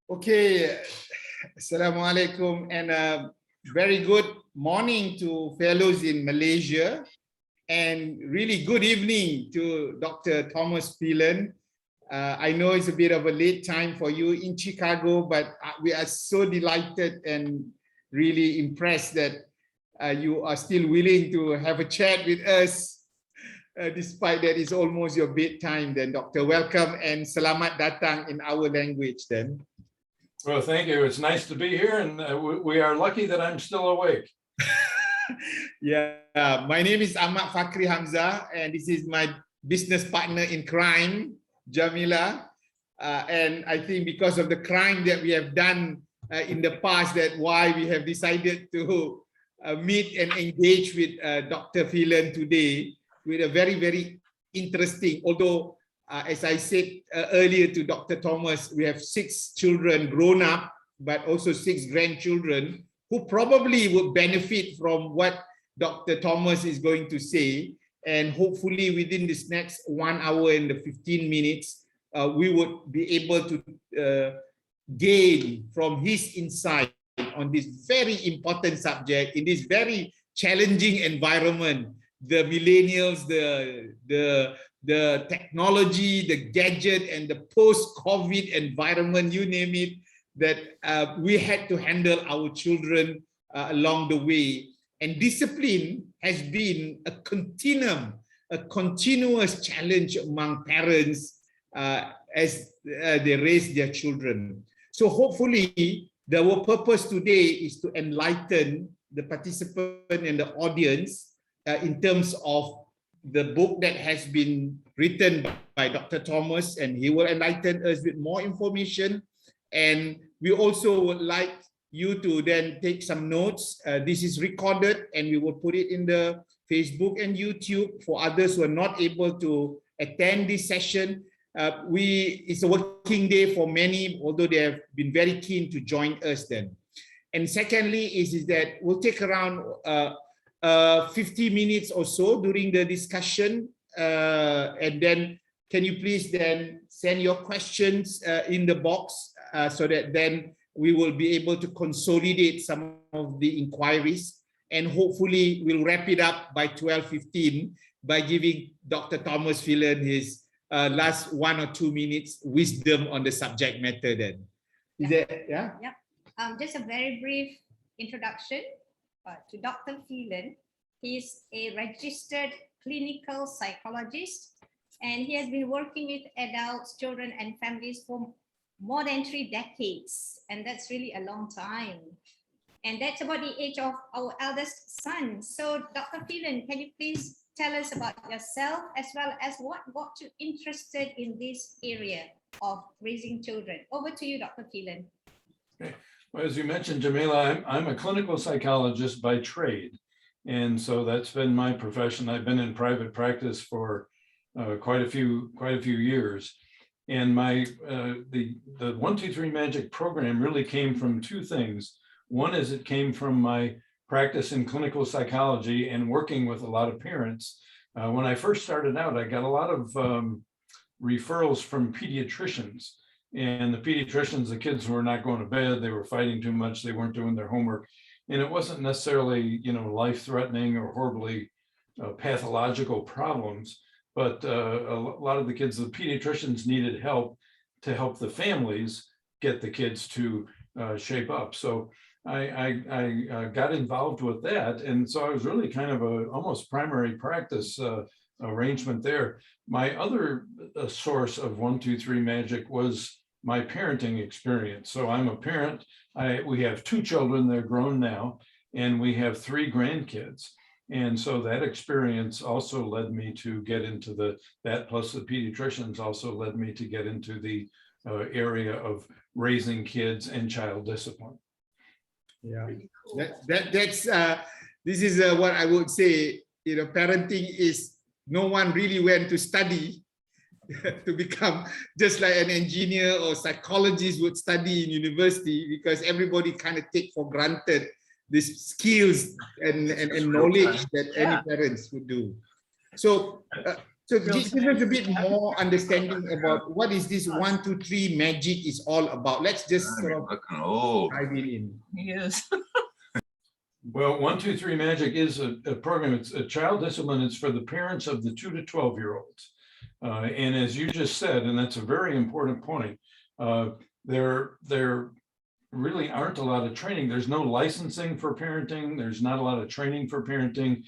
Okay, Assalamualaikum and a very good morning to fellows in Malaysia and really good evening to Dr. Thomas PHELAN. I know it's a bit of a late time for you in Chicago, but we are so delighted and really impressed that you are still willing to have a chat with us despite that it's almost your bedtime then, Doctor. Welcome and selamat datang in our language then. Well, thank you. It's nice to be here, and we are lucky that I'm still awake. Yeah, my name is Ahmad Fakhri Hamzah, and this is my business partner in crime, Jamilah. And I think because of the crime that we have done in the past, that why we have decided to meet and engage with Dr. PHELAN today with a very, very interesting, although as I said earlier to Dr. Thomas, we have 6 children grown up, but also 6 grandchildren who probably would benefit from what Dr. Thomas is going to say. And hopefully within this next 1 hour and 15 minutes, we would be able to gain from his insight on this very important subject in this very challenging environment. The millennials, the technology, the gadget, and the post-COVID environment, you name it, that we had to handle our children along the way. And discipline has been a continuum, a continuous challenge among parents as they raise their children. So hopefully, our purpose today is to enlighten the participant and the audience in terms of the book that has been written by Dr. Thomas, and he will enlighten us with more information. And we also would like you to then take some notes. This is recorded and we will put it in the Facebook and YouTube for others who are not able to attend this session. It's a working day for many, although they have been very keen to join us then. And secondly is that we'll take around 50 minutes or so during the discussion, and then can you please then send your questions in the box so that then we will be able to consolidate some of the inquiries, and hopefully we'll wrap it up by 12:15 by giving Dr. Thomas PHELAN his last 1 or 2 minutes wisdom on the subject matter then. Is that, yeah? Yep. Just a very brief introduction to Dr. PHELAN. He's a registered clinical psychologist, and he has been working with adults, children, and families for more than 3 decades. And that's really a long time. And that's about the age of our eldest son. So Dr. PHELAN, can you please tell us about yourself as well as what got you interested in this area of raising children? Over to you, Dr. PHELAN. Okay. Well, as you mentioned, Jamilah, I'm a clinical psychologist by trade. And so that's been my profession. I've been in private practice for quite a few years. And my the 1-2-3 Magic program really came from 2 things. One is it came from my practice in clinical psychology and working with a lot of parents. When I first started out, I got a lot of referrals from pediatricians. And the pediatricians, the kids were not going to bed, they were fighting too much, they weren't doing their homework. And it wasn't necessarily, life-threatening or horribly pathological problems, but a lot of the kids, the pediatricians needed help to help the families get the kids to shape up. So I got involved with that. And so I was really kind of a almost primary practice arrangement there. My other source of 1-2-3 Magic was my parenting experience. So I'm a parent. We have 2 children, they're grown now, and we have 3 grandkids. And so that experience also led me to get into that plus the pediatricians also led me to get into the area of raising kids and child discipline. Yeah, this is what I would say, parenting is, no one really went to study to become just like an engineer or psychologist would study in university, because everybody kind of take for granted these skills and knowledge that any parents would do. So So give us a bit more understanding about what is this 1, 2, 3 magic is all about. Let's just sort of dive in. Yes. Well, 1, 2, 3 Magic is a program. It's a child discipline. It's for the parents of the 2 to 12-year-olds. And as you just said, and that's a very important point, there really aren't a lot of training. There's no licensing for parenting. There's not a lot of training for parenting.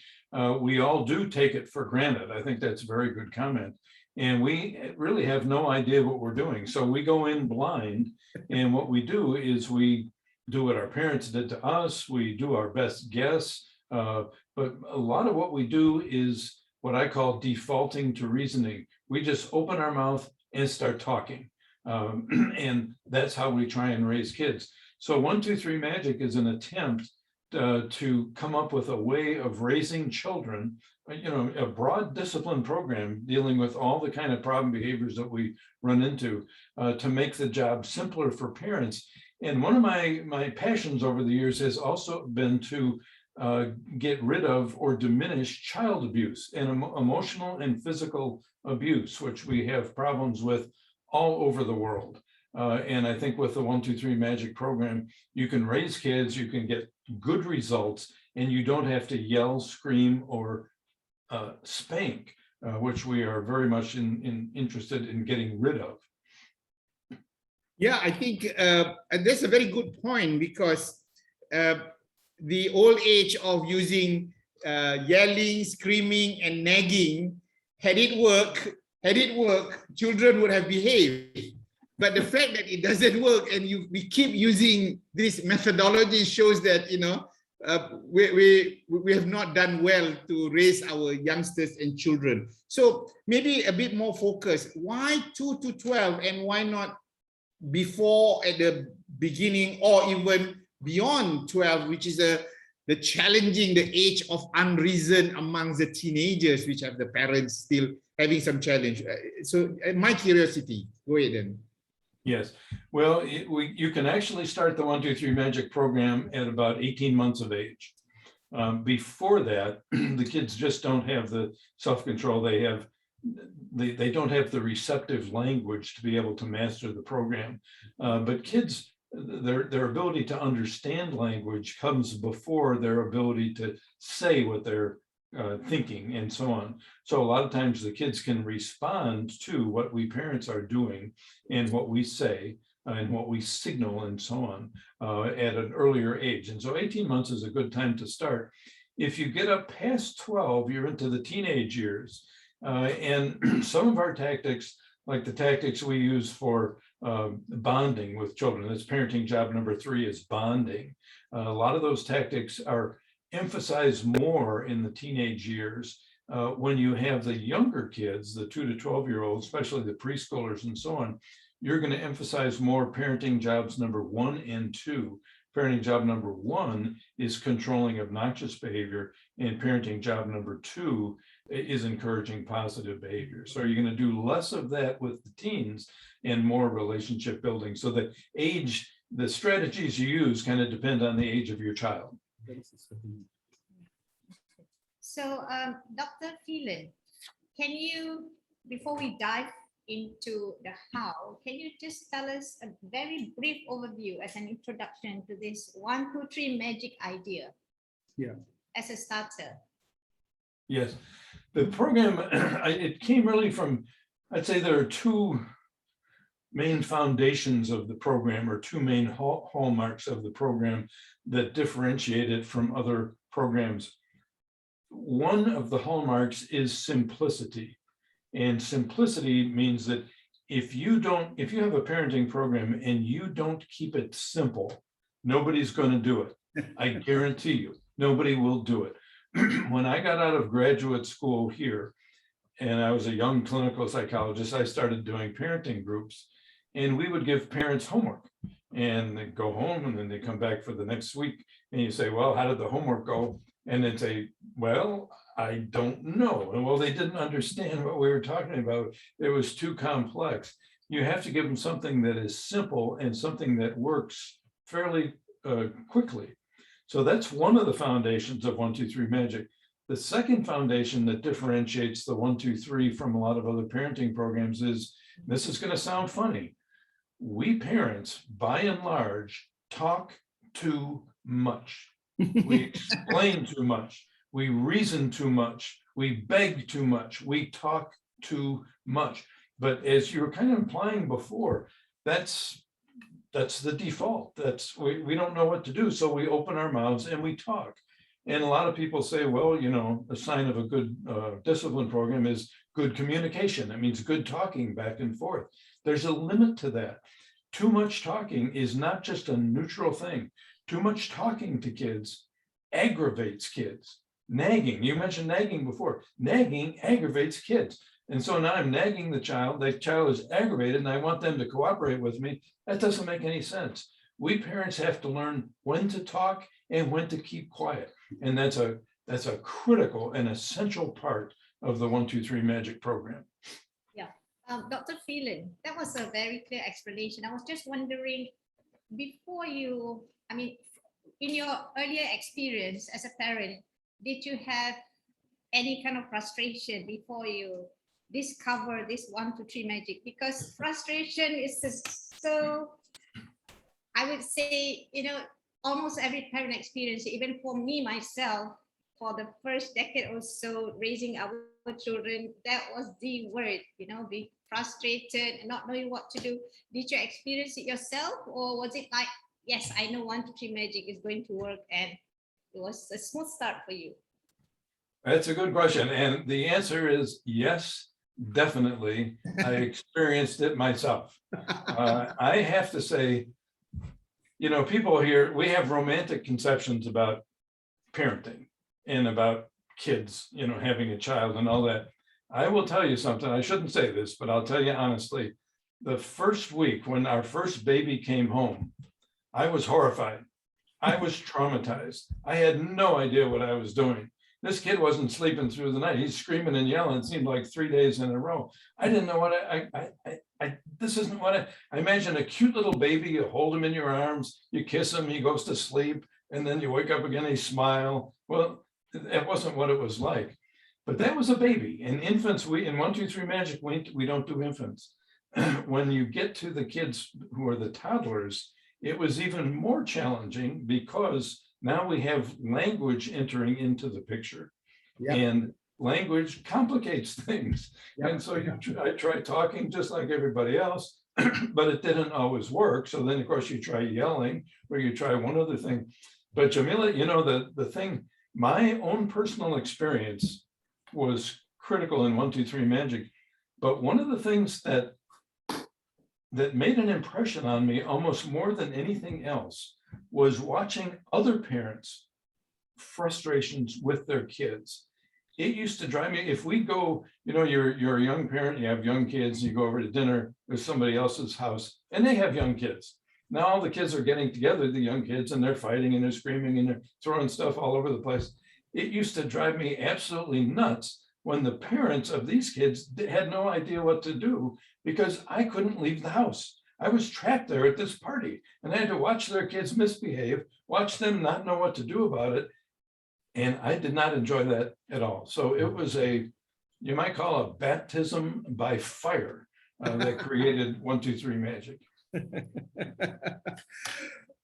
We all do take it for granted. I think that's a very good comment. And we really have no idea what we're doing. So we go in blind, and what we do is we do what our parents did to us. We do our best guess. But a lot of what we do is what I call defaulting to reasoning. We just open our mouth and start talking. And that's how we try and raise kids. So 1, 2, 3 Magic is an attempt to come up with a way of raising children, a broad discipline program dealing with all the kind of problem behaviors that we run into, to make the job simpler for parents. And one of my passions over the years has also been to get rid of or diminish child abuse and emotional and physical abuse, which we have problems with all over the world. And I think with the 1, 2, 3 Magic program, you can raise kids, you can get good results, and you don't have to yell, scream, or spank, which we are very much interested in getting rid of. Yeah, I think that's a very good point, because the old age of using yelling, screaming, and nagging, had it worked, children would have behaved. But the fact that it doesn't work and we keep using this methodology shows that we have not done well to raise our youngsters and children. So maybe a bit more focus. Why 2 to 12, and why not before, at the beginning, or even beyond 12, which is the age of unreason amongst the teenagers, which have the parents still having some challenge. So my curiosity, go ahead then. Yes, well, you can actually start the 1, 2, 3 Magic program at about 18 months of age. Before that, the kids just don't have the self-control. They don't have the receptive language to be able to master the program. But kids, their ability to understand language comes before their ability to say what they're thinking and so on. So a lot of times the kids can respond to what we parents are doing and what we say and what we signal and so on at an earlier age. And so 18 months is a good time to start. If you get up past 12, you're into the teenage years. And some of our tactics, like the tactics we use for bonding with children, that's parenting job number 3 is bonding. A lot of those tactics are emphasized more in the teenage years. When you have the younger kids, the 2 to 12-year-olds, especially the preschoolers and so on, you're going to emphasize more parenting jobs number 1 and 2. Parenting job number 1 is controlling obnoxious behavior, and parenting job number 2 is encouraging positive behavior. So you're going to do less of that with the teens and more relationship building. So the strategies you use kind of depend on the age of your child. So, Dr. PHELAN, can you, before we dive into the how, can you just tell us a very brief overview as an introduction to this 1, 2, 3 Magic idea? Yeah. As a starter. Yes, the program, it came really from, I'd say there are 2 main foundations of the program, or 2 main hallmarks of the program that differentiate it from other programs. One of the hallmarks is simplicity. And simplicity means that if you have a parenting program and you don't keep it simple, nobody's going to do it. I guarantee you, nobody will do it. When I got out of graduate school here, and I was a young clinical psychologist, I started doing parenting groups, and we would give parents homework, and they go home, and then they come back for the next week, and you say, well, how did the homework go? And they'd say, well, I don't know. And well, they didn't understand what we were talking about. It was too complex. You have to give them something that is simple and something that works fairly quickly. So that's one of the foundations of 1, 2, 3 Magic. The second foundation that differentiates the 1, 2, 3 from a lot of other parenting programs is, this is going to sound funny, we parents, by and large, talk too much. We explain too much. We reason too much. We beg too much. We talk too much. But as you were kind of implying before, that's the default. We don't know what to do, so we open our mouths and we talk. And a lot of people say, well, you know, a sign of a good discipline program is good communication. That means good talking back and forth. There's a limit to that. Too much talking is not just a neutral thing. Too much talking to kids aggravates kids. Nagging, you mentioned nagging before. Nagging aggravates kids. And so now I'm nagging the child is aggravated and I want them to cooperate with me. That doesn't make any sense. We parents have to learn when to talk and when to keep quiet. And that's a critical and essential part of the 1, 2, 3 Magic program. Yeah. Dr. Phelan, that was a very clear explanation. I was just wondering, before you, I mean, in your earlier experience as a parent, did you have any kind of frustration before you discover this 1, 2, 3 Magic? Because frustration is so, I would say, you know, almost every parent experience, even for me myself, for the first decade or so raising our children, that was the word, you know, being frustrated and not knowing what to do. Did you experience it yourself, or was it like, yes, I know 1, 2, 3 Magic is going to work, and it was a smooth start for you? That's a good question. And the answer is yes, definitely. I experienced it myself. I have to say, you know, people here, we have romantic conceptions about parenting and about kids, you know, having a child and all that. I will tell you something, I shouldn't say this, but I'll tell you honestly, the first week when our first baby came home, I was horrified. I was traumatized. I had no idea what I was doing. This kid wasn't sleeping through the night. He's screaming and yelling. It seemed like 3 days in a row. I didn't know what this isn't what I imagine. A cute little baby, you hold him in your arms, you kiss him, he goes to sleep, and then you wake up again, he smile. Well, it wasn't what it was like. But that was a baby. And infants, in 1, 2, 3 Magic, we don't do infants. When you get to the kids who are the toddlers, it was even more challenging because now we have language entering into the picture. Yep. And language complicates things. Yep. And so I tried talking just like everybody else, but it didn't always work. So then, of course, you try yelling or you try one other thing. But Jamilah, you know, the thing, my own personal experience was critical in 1, 2, 3 Magic. But one of the things that made an impression on me almost more than anything else was watching other parents' frustrations with their kids. It used to drive me, if we go, you know, you're a young parent, you have young kids, you go over to dinner with somebody else's house and they have young kids. Now all the kids are getting together, the young kids, and they're fighting and they're screaming and they're throwing stuff all over the place. It used to drive me absolutely nuts when the parents of these kids had no idea what to do because I couldn't leave the house. I was trapped there at this party and I had to watch their kids misbehave, watch them not know what to do about it. And I did not enjoy that at all. So it was you might call a baptism by fire that created 1, 2, 3 Magic.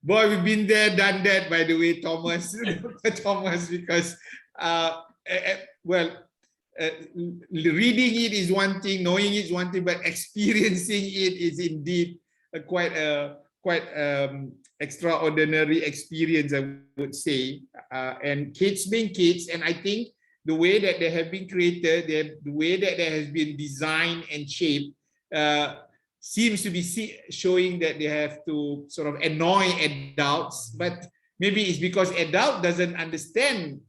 Boy, we've been there, done that, by the way, Thomas, Thomas, because, reading it is one thing, knowing it is one thing, but experiencing it is indeed quite extraordinary experience, I would say. And kids being kids, and I think the way that they have been created, the way that they have been designed and shaped, seems to be showing that they have to sort of annoy adults, but maybe it's because adult doesn't understand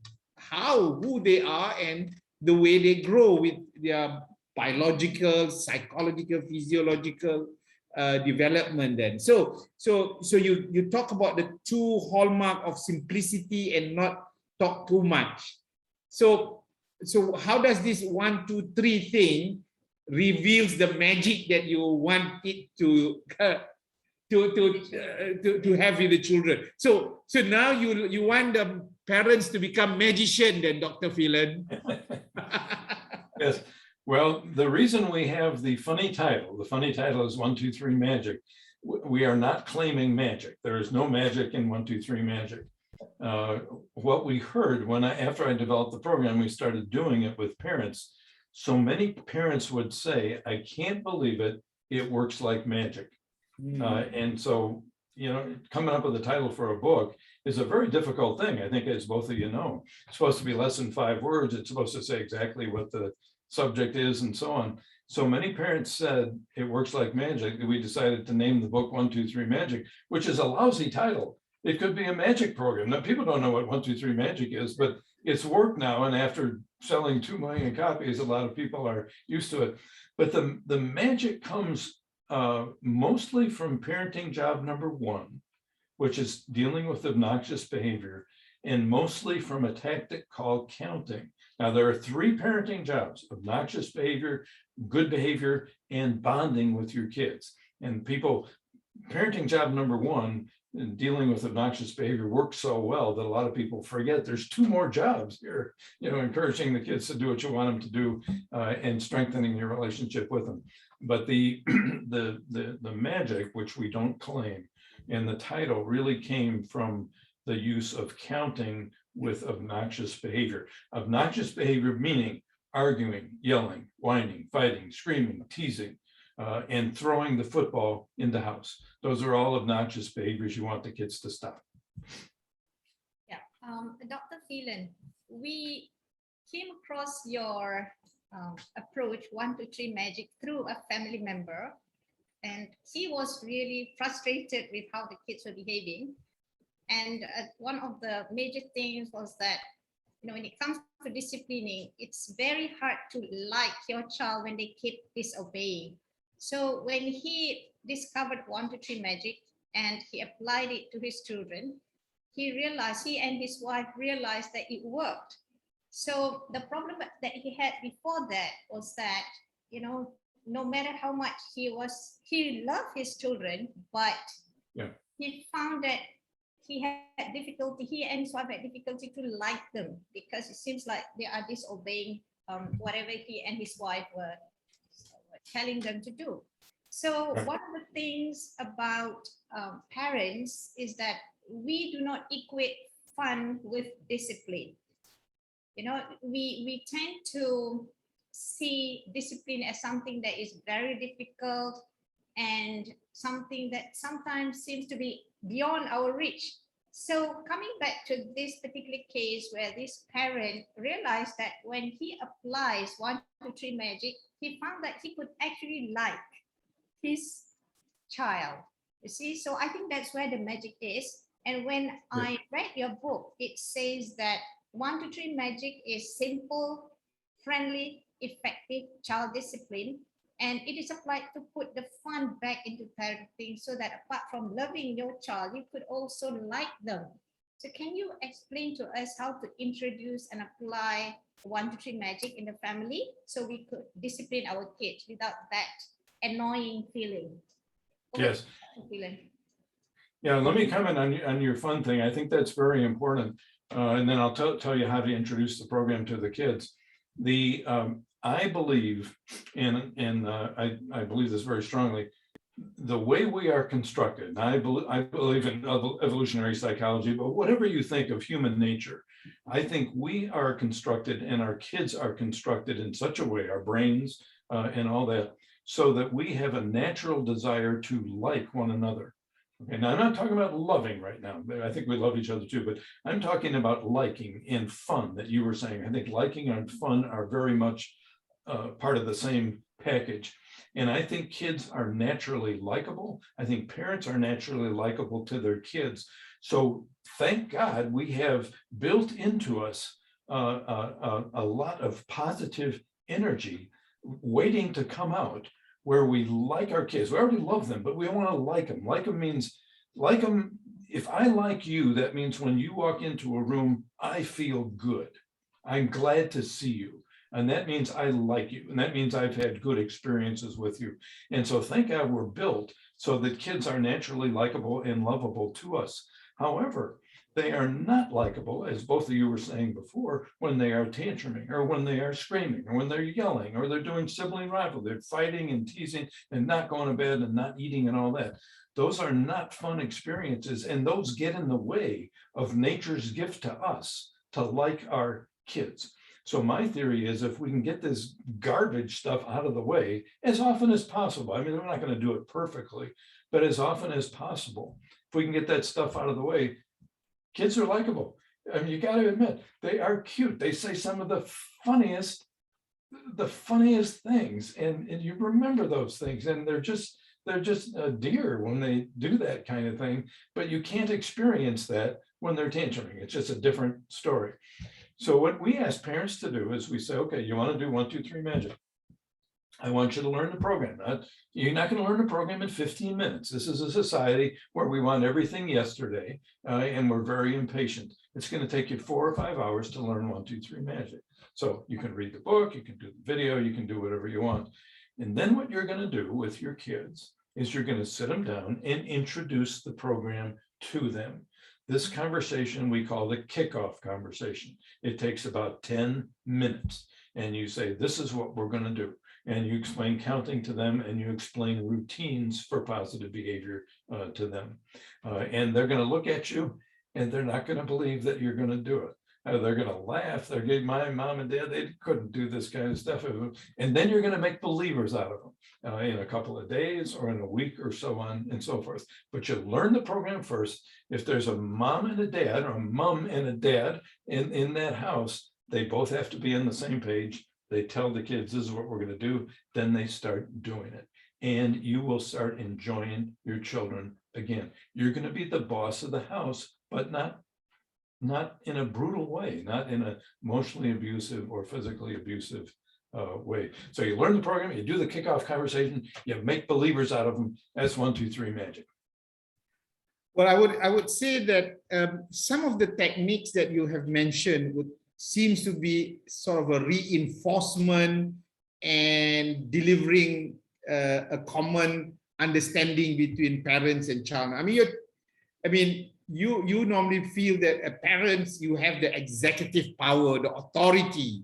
who they are and the way they grow with their biological, psychological, physiological development. Then, so you talk about the 2 hallmark of simplicity and not talk too much. So how does this 1, 2, 3 thing reveals the magic that you want it to have with the children? So now you want parents to become magician then, Dr. Phelan. Yes. Well, the reason we have the funny title is 1, 2, 3 Magic. We are not claiming magic. There is no magic in 1, 2, 3 Magic. What we heard after I developed the program, we started doing it with parents. So many parents would say, I can't believe it. It works like magic. And so, you know, coming up with a title for a book is a very difficult thing. I think, as both of you know, it's supposed to be less than 5 words. It's supposed to say exactly what the subject is and so on. So many parents said it works like magic that we decided to name the book 1, 2, 3 Magic, which is a lousy title. It could be a magic program. Now, people don't know what 1, 2, 3 Magic is, but it's worked now. And after selling 2 million copies, a lot of people are used to it. But the magic comes mostly from parenting job number 1, which is dealing with obnoxious behavior, and mostly from a tactic called counting. Now, there are 3 parenting jobs: obnoxious behavior, good behavior, and bonding with your kids. And parenting job number 1, and dealing with obnoxious behavior, works so well that a lot of people forget there's 2 more jobs here, you know, encouraging the kids to do what you want them to do, and strengthening your relationship with them. But the magic, which we don't claim, and the title really came from the use of counting with obnoxious behavior. Obnoxious behavior meaning arguing, yelling, whining, fighting, screaming, teasing, and throwing the football in the house. Those are all obnoxious behaviors you want the kids to stop. Yeah, Dr. Phelan, we came across your approach 1, 2, 3 Magic through a family member, and he was really frustrated with how the kids were behaving. And one of the major things was that, you know, when it comes to disciplining, it's very hard to like your child when they keep disobeying. So when he discovered 1, 2, 3 Magic and he applied it to his children, he and his wife realized that it worked. So the problem that he had before that was that, you know, no matter how much he loved his children, but he found that he and his wife had difficulty to like them, because it seems like they are disobeying whatever he and his wife were telling them to do. So one of the things about parents is that we do not equate fun with discipline. You know, we tend to see discipline as something that is very difficult and something that sometimes seems to be beyond our reach. So coming back to this particular case where this parent realized that when he applies 1, 2, 3 Magic, he found that he could actually like his child. You see, so I think that's where the magic is. And when I read your book, it says that 1, 2, 3 Magic is simple, friendly, effective child discipline. And it is applied to put the fun back into parenting, so that apart from loving your child, you could also like them. So can you explain to us how to introduce and apply 1, 2, 3 Magic in the family so we could discipline our kids without that annoying feeling? Yes. Yeah, let me comment on your fun thing. I think that's very important. And then I'll tell you how to introduce the program to the kids. I believe, and I believe this very strongly, the way we are constructed, and I believe in evolutionary psychology, but whatever you think of human nature, I think we are constructed and our kids are constructed in such a way, our brains and all that, so that we have a natural desire to like one another. Okay, now I'm not talking about loving right now. I think we love each other too, but I'm talking about liking and fun that you were saying. I think liking and fun are very much part of the same package. And I think kids are naturally likable. I think parents are naturally likable to their kids. So thank God we have built into us a lot of positive energy waiting to come out, where we like our kids. We already love them, but we want to like them. Like them means, like them, if I like you, that means when you walk into a room, I feel good. I'm glad to see you. And that means I like you. And that means I've had good experiences with you. And so thank God we're built so that kids are naturally likable and lovable to us. However, They are not likable, as both of you were saying before, when they are tantruming or when they are screaming or when they're yelling or they're doing sibling rivalry, they're fighting and teasing and not going to bed and not eating and all that. Those are not fun experiences, and those get in the way of nature's gift to us to like our kids. So my theory is if we can get this garbage stuff out of the way as often as possible, I mean, we're not going to do it perfectly, but as often as possible, if we can get that stuff out of the way, kids are likable. I mean, you got to admit, they are cute. They say some of the funniest things, and you remember those things, and they're just a dear when they do that kind of thing, but you can't experience that when they're tantruming. It's just a different story. So what we ask parents to do is we say, okay, you want to do 1, 2, 3 magic. I want you to learn the program. You're not going to learn the program in 15 minutes. This is a society where we want everything yesterday, and we're very impatient. It's going to take you 4 or 5 hours to learn 1, 2, 3 magic. So you can read the book, you can do the video, you can do whatever you want. And then what you're going to do with your kids is you're going to sit them down and introduce the program to them. This conversation we call the kickoff conversation. It takes about 10 minutes. And you say, this is what we're going to do. And you explain counting to them, and you explain routines for positive behavior to them. And they're going to look at you, and they're not going to believe that you're going to do it. They're going to laugh. They're getting, my mom and dad, they couldn't do this kind of stuff. And then you're going to make believers out of them in a couple of days or in a week or so on and so forth. But you learn the program first. If there's a mom and a dad or a mom and a dad in that house, they both have to be on the same page. They tell the kids, this is what we're going to do. Then they start doing it. And you will start enjoying your children again. You're going to be the boss of the house, but not in a brutal way, not in an emotionally abusive or physically abusive way. So you learn the program, you do the kickoff conversation, you make believers out of them. That's 1, 2, 3 magic. Well, I would say that some of the techniques that you have mentioned seems to be sort of a reinforcement and delivering a common understanding between parents and child. You normally feel that as parents, you have the executive power, the authority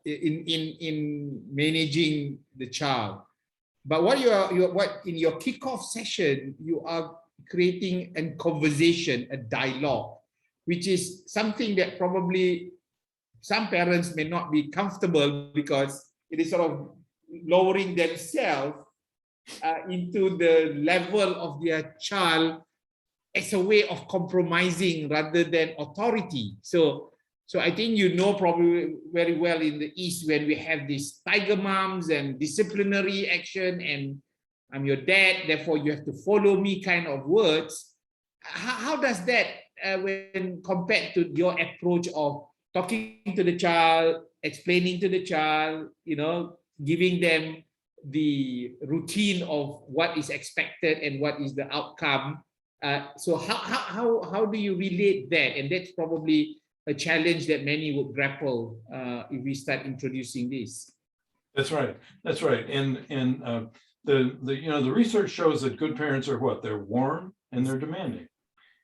in managing the child. But what in your kickoff session, you are creating a conversation, a dialogue, which is something that probably some parents may not be comfortable because it is sort of lowering themselves into the level of their child as a way of compromising rather than authority. So I think you know probably very well in the East when we have these tiger moms and disciplinary action and I'm your dad, therefore you have to follow me kind of words. How does that, when compared to your approach of talking to the child, explaining to the child, giving them the routine of what is expected and what is the outcome? So how do you relate that? And that's probably a challenge that many would grapple if we start introducing this. That's right. That's right. And the research shows that good parents are what? They're warm and they're demanding.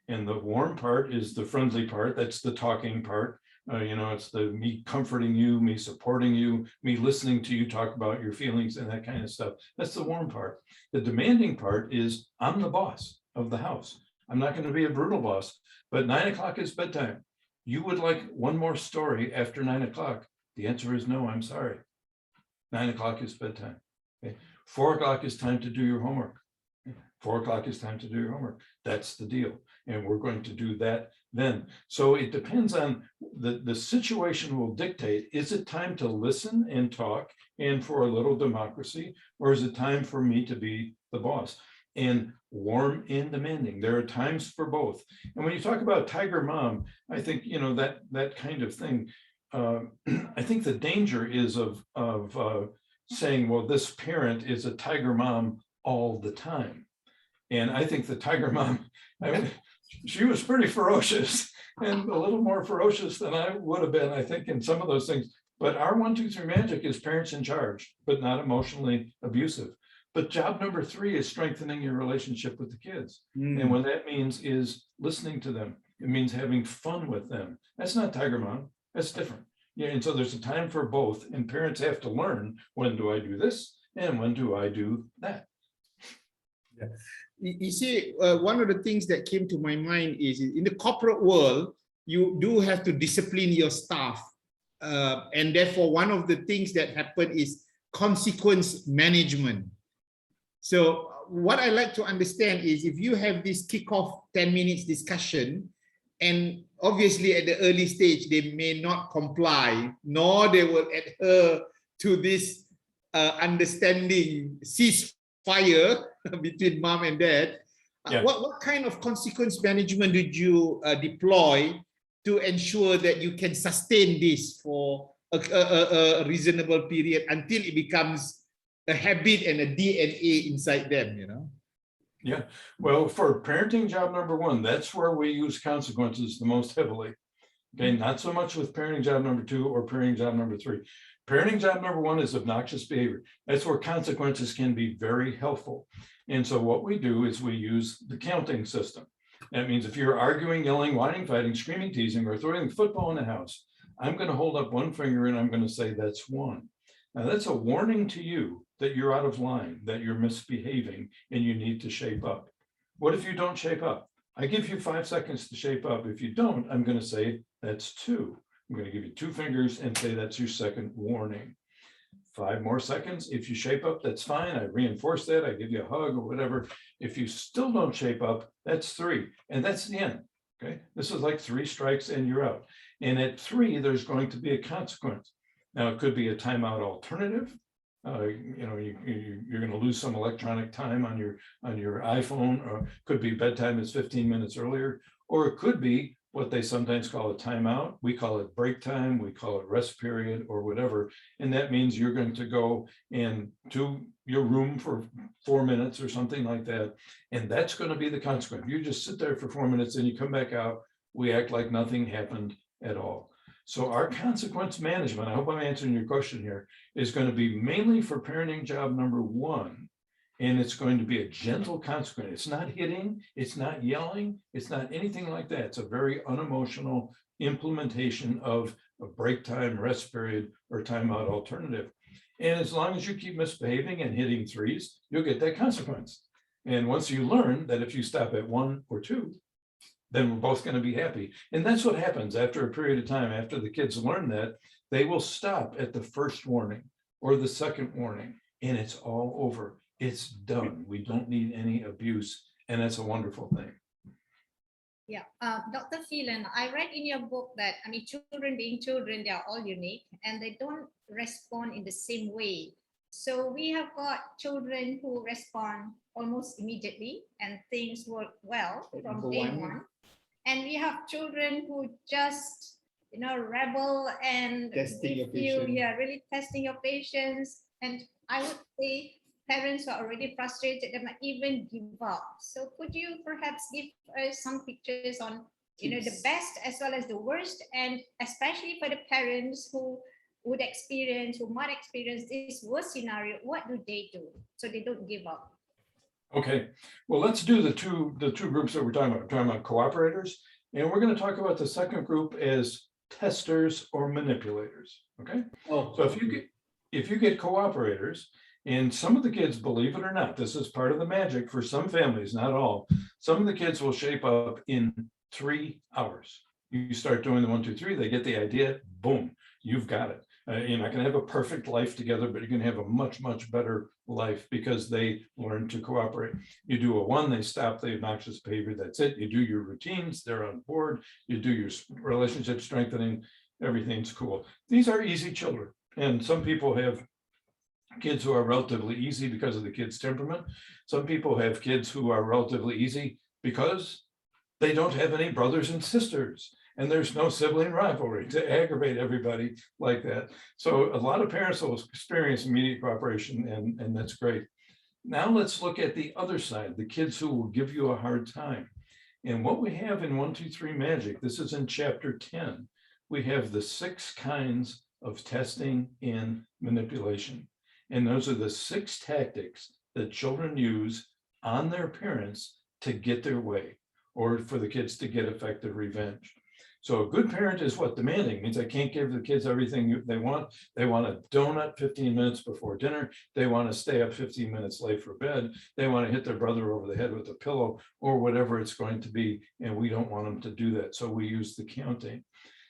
And the warm part is the friendly part. That's the talking part. It's the me comforting you, me supporting you, me listening to you talk about your feelings and that kind of stuff. That's the warm part. The demanding part is I'm the boss of the house. I'm not going to be a brutal boss, but 9 o'clock is bedtime. You would like one more story after 9 o'clock. The answer is no, I'm sorry. 9 o'clock is bedtime. Okay. 4 o'clock is time to do your homework. 4 o'clock is time to do your homework. That's the deal. And we're going to do that then. So it depends on the situation will dictate, is it time to listen and talk and for a little democracy, or is it time for me to be the boss? And warm and demanding. There are times for both. And when you talk about tiger mom, I think, that kind of thing, I think the danger is of saying, well, this parent is a tiger mom all the time. And I think the tiger mom, she was pretty ferocious and a little more ferocious than I would have been, I think, in some of those things. But our 1, 2, 3 magic is parents in charge, but not emotionally abusive. But job number 3 is strengthening your relationship with the kids. And what that means is listening to them, It means having fun with them. That's not Tiger Mom. That's different. Yeah, and so there's a time for both, and parents have to learn, when do I do this and when do I do that? Yeah. You see, one of the things that came to my mind is in the corporate world, you do have to discipline your staff. And therefore, one of the things that happen is consequence management. So what I like to understand is if you have this kickoff 10 minutes discussion, and obviously at the early stage, they may not comply, nor they will adhere to this understanding ceasefire between mom and dad. Yeah. What kind of consequence management did you deploy to ensure that you can sustain this for a reasonable period until it becomes a habit and a DNA inside them, you know? Yeah, well, for parenting job number one, that's where we use consequences the most heavily. Okay, not so much with parenting job number two or parenting job number three. Parenting job number one is obnoxious behavior. That's where consequences can be very helpful. And so what we do is we use the counting system. That means if you're arguing, yelling, whining, fighting, screaming, teasing, or throwing the football in the house, I'm going to hold up one finger and I'm going to say that's one. Now that's a warning to you that you're out of line, that you're misbehaving and you need to shape up. What if you don't shape up? I give you 5 seconds to shape up. If you don't, I'm going to say that's two. I'm going to give you 2 fingers and say that's your second warning. 5 more seconds. If you shape up, that's fine. I reinforce that. I give you a hug or whatever. If you still don't shape up, that's 3. And that's the end. Okay. This is like 3 strikes and you're out. And at 3, there's going to be a consequence. Now it could be a timeout alternative. You know, you're going to lose some electronic time on your iPhone, or could be bedtime is 15 minutes earlier, or it could be what they sometimes call a timeout. We call it break time, we call it rest period, or whatever. And that means you're going to go and to your room for 4 minutes or something like that. And that's going to be the consequence. You just sit there for 4 minutes and you come back out. We act like nothing happened at all. So our consequence management, I hope I'm answering your question here, is going to be mainly for parenting job number one. And it's going to be a gentle consequence. It's not hitting, it's not yelling, it's not anything like that. It's a very unemotional implementation of a break time, rest period, or timeout alternative. And as long as you keep misbehaving and hitting 3s, you'll get that consequence. And once you learn that if you stop at 1 or 2, then we're both going to be happy. And that's what happens after a period of time. After the kids learn that, they will stop at the first warning or the second warning, and it's all over. It's done. We don't need any abuse, and that's a wonderful thing. Yeah, Dr. Phelan, I read in your book that, I mean, children being children, they are all unique and they don't respond in the same way. So we have got children who respond almost immediately and things work well from day one. And we have children who just, you know, rebel and testing your patience. Yeah, really testing your patience. And I would say parents who are already frustrated, they might even give up. So could you perhaps give us some pictures on, you know, the best as well as the worst, and especially for the parents who would experience, who might experience this worst scenario, what do they do so they don't give up? Okay, well, let's do the two groups that we're talking about. We're talking about cooperators, and we're going to talk about the second group as testers or manipulators. Okay, so if you get cooperators, and some of the kids, believe it or not, this is part of the magic for some families, not all. Some of the kids will shape up in 3 hours. You start doing the 1, 2, 3, they get the idea, boom, you've got it. You're not going to have a perfect life together, but you're going to have a much, much better life because they learn to cooperate. You do a 1, they stop the obnoxious behavior, that's it. You do your routines, they're on board. You do your relationship strengthening, everything's cool. These are easy children. And some people have kids who are relatively easy because of the kid's temperament. Some people have kids who are relatively easy because they don't have any brothers and sisters. And there's no sibling rivalry to aggravate everybody like that. So a lot of parents will experience immediate cooperation, and that's great. Now let's look at the other side, the kids who will give you a hard time. And what we have in 1, 2, 3 Magic, this is in chapter 10, we have the 6 kinds of testing and manipulation. And those are the 6 tactics that children use on their parents to get their way, or for the kids to get effective revenge. So a good parent is what? Demanding. Means I can't give the kids everything they want. They want a donut 15 minutes before dinner. They want to stay up 15 minutes late for bed. They want to hit their brother over the head with a pillow or whatever it's going to be. And we don't want them to do that. So we use the counting.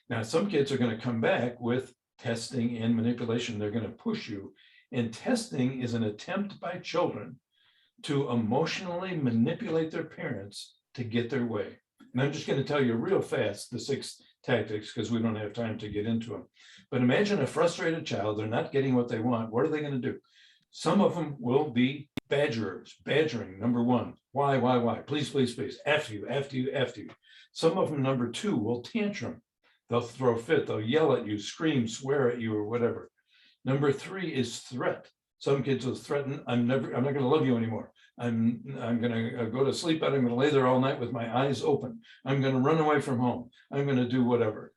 Now, some kids are going to come back with testing and manipulation. They're going to push you. And testing is an attempt by children to emotionally manipulate their parents to get their way. And I'm just going to tell you real fast the 6 tactics because we don't have time to get into them. But imagine a frustrated child, they're not getting what they want. What are they going to do? Some of them will be badgerers, badgering, number 1. Why? Please, please, please. After you, after you, after you. Some of them, number 2, will tantrum. They'll throw a fit, they'll yell at you, scream, swear at you, or whatever. Number 3 is threat. Some kids will threaten, I'm not going to love you anymore. I'm going to go to sleep, but I'm going to lay there all night with my eyes open. I'm going to run away from home. I'm going to do whatever.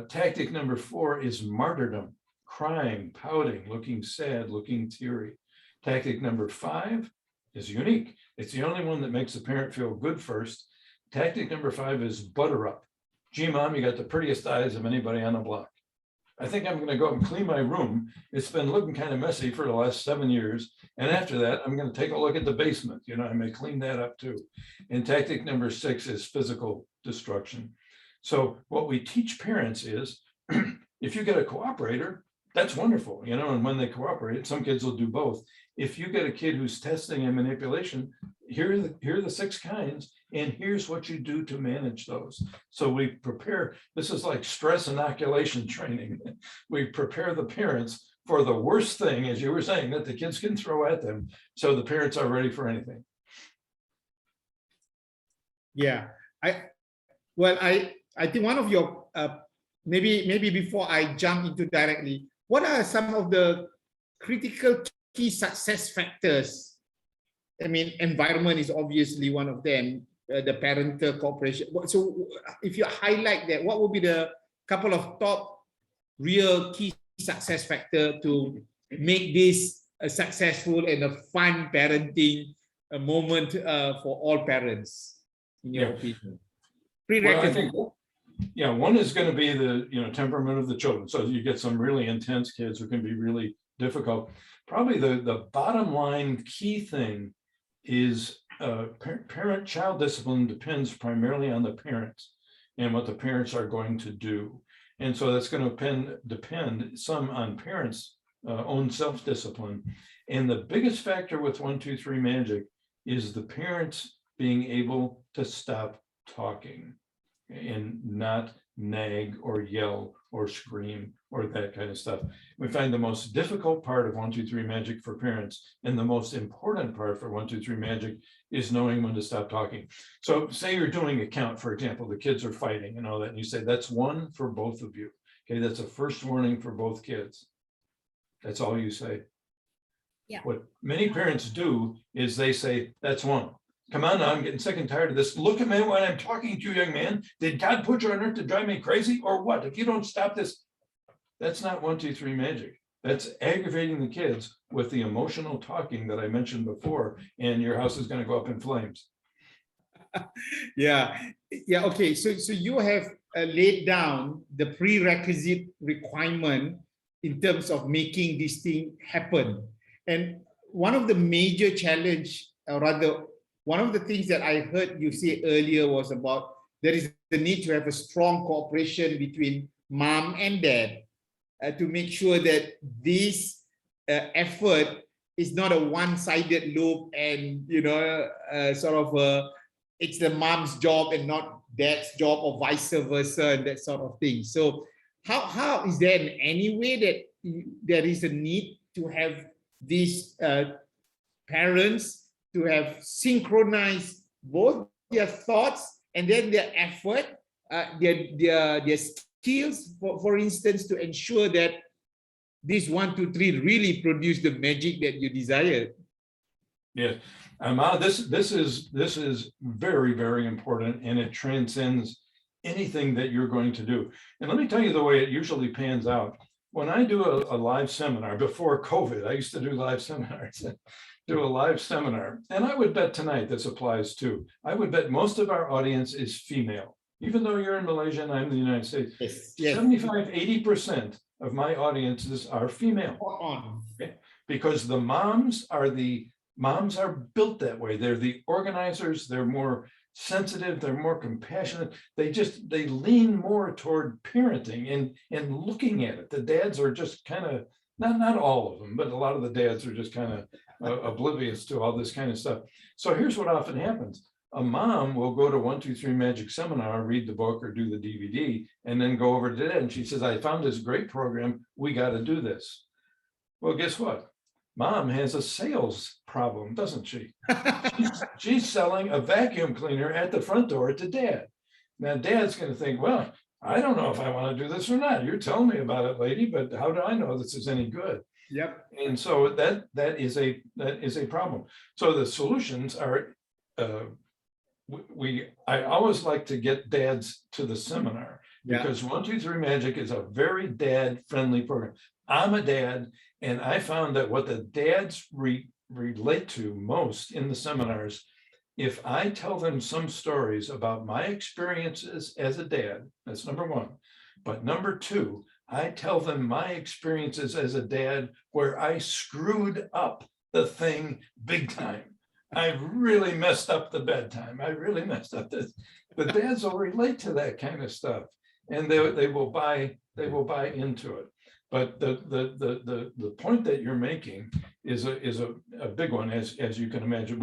Tactic number 4 is martyrdom, crying, pouting, looking sad, looking teary. Tactic number 5 is unique. It's the only one that makes the parent feel good first. Tactic number 5 is butter up. Gee, Mom, you got the prettiest eyes of anybody on the block. I think I'm going to go up and clean my room. It's been looking kind of messy for the last 7 years. And after that, I'm going to take a look at the basement. You know, I may clean that up too. And tactic number 6 is physical destruction. So what we teach parents is if you get a cooperator, that's wonderful, you know, and when they cooperate, some kids will do both. If you get a kid who's testing and manipulation, here are the 6 kinds, and here's what you do to manage those. So we prepare, this is like stress inoculation training. We prepare the parents for the worst thing, as you were saying, that the kids can throw at them, so the parents are ready for anything. Yeah, I think one of your, maybe before I jump into directly, what are some of the critical key success factors? I mean, environment is obviously one of them, the parental cooperation. So if you highlight that, what would be the couple of top real key success factor to make this a successful and a fun parenting moment for all parents, in your opinion? Well, I think, yeah, one is going to be the temperament of the children. So you get some really intense kids who can be really difficult. Probably the bottom line key thing is parent-child discipline depends primarily on the parents and what the parents are going to do. And so that's going to depend some on parents' own self-discipline. And the biggest factor with 1, 2, 3 magic is the parents being able to stop talking and not nag or yell or scream or that kind of stuff. We find the most difficult part of 1, 2, 3 magic for parents, and the most important part for 1, 2, 3 magic is knowing when to stop talking. So say you're doing a count, for example, the kids are fighting and all that, and you say, that's 1 for both of you. Okay, that's a first warning for both kids. That's all you say. Yeah. What many parents do is they say, that's 1. Come on now, I'm getting sick and tired of this. Look at me when I'm talking to you, young man. Did God put you on earth to drive me crazy or what? If you don't stop this, that's not 1, 2, 3 magic. That's aggravating the kids with the emotional talking that I mentioned before, and your house is going to go up in flames. Yeah. Okay. So you have laid down the prerequisite requirement in terms of making this thing happen. And one of the major challenge, or rather, one of the things that I heard you say earlier was about there is the need to have a strong cooperation between mom and dad to make sure that this effort is not a one-sided loop and, sort of it's the mom's job and not dad's job, or vice versa, and that sort of thing. So how is there any way that there is a need to have these parents to have synchronized both their thoughts and then their effort, their skills, for instance, to ensure that this 1, 2, 3 really produce the magic that you desire? Yes, Ahmad, this is very, very important, and it transcends anything that you're going to do. And let me tell you the way it usually pans out. when I do a live seminar before COVID, I used to do live seminars, do a live seminar, and I would bet tonight this applies too. I would bet most of our audience is female, even though you're in Malaysia and I'm in the United States. Yes, yes. 75, 80% of my audiences are female. On. Okay? Because the moms are built that way. They're the organizers, they're more sensitive, they're more compassionate. They lean more toward parenting and looking at it. The dads are just kind of, not all of them, but a lot of the dads are just kind of oblivious to all this kind of stuff. So here's what often happens. A mom will go to 1-2-3 Magic Seminar, read the book or do the DVD, and then go over to dad and she says, I found this great program, we got to do this. Well, guess what? Mom has a sales problem, doesn't she? She's selling a vacuum cleaner at the front door to dad. Now dad's going to think, well, I don't know if I want to do this or not. You're telling me about it, lady, but how do I know this is any good? Yep. And so that is a problem. So the solutions are, I always like to get dads to the seminar because 1-2-3 Magic is a very dad-friendly program. I'm a dad, and I found that what the dads relate to most in the seminars, if I tell them some stories about my experiences as a dad, that's number one. But number two, I tell them my experiences as a dad where I screwed up the thing big time. I really messed up the bedtime. I really messed up this. The dads will relate to that kind of stuff, and they will buy into it. But the point that you're making is a big one, as you can imagine.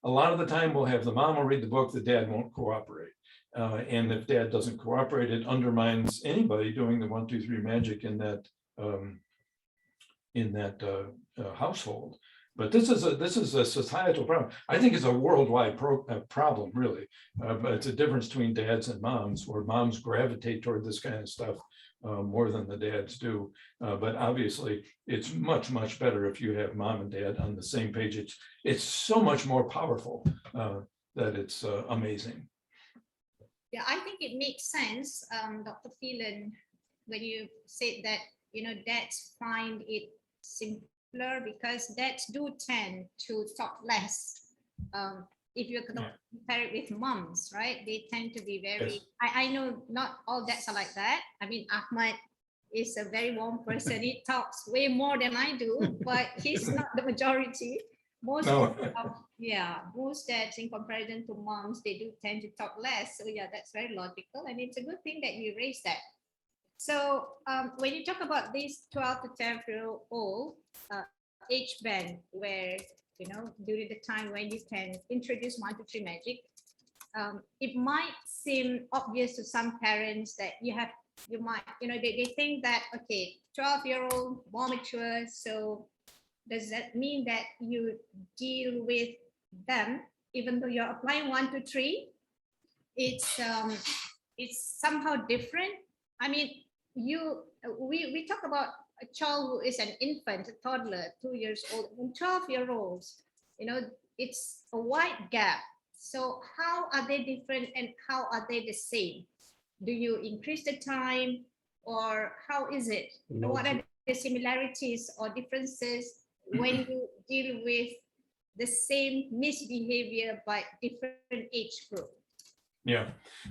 A lot of the time we'll have the mom will read the book, the dad won't cooperate. And if dad doesn't cooperate, it undermines anybody doing the 1-2-3 Magic in that household. But this is a societal problem. I think it's a worldwide problem, really. But it's a difference between dads and moms, where moms gravitate toward this kind of stuff more than the dads do. But obviously, it's much, much better if you have mom and dad on the same page. It's so much more powerful that it's amazing. Yeah, I think it makes sense, Dr. Phelan, when you said that, dads find it simpler because dads do tend to talk less. If you're going to compare it with moms, right? They tend to be very, yes. I know not all dads are like that. I mean, Ahmad is a very warm person. He talks way more than I do, but he's not the majority. Most dads in comparison to moms, they do tend to talk less. So yeah, that's very logical. And it's a good thing that you raised that. So when you talk about this 12 to 10-year-old age band, where, during the time when you can introduce 1-2-3 Magic, it might seem obvious to some parents that they think that, okay, 12-year-old, more mature, so does that mean that you deal with them, even though you're applying 1-2-3? It's somehow different. I mean, we talk about a child who is an infant, a toddler, 2 years old, and 12-year-olds, it's a wide gap. So how are they different and how are they the same? Do you increase the time, or how is it? What are the similarities or differences when you deal with the same misbehavior by different age group? Yeah,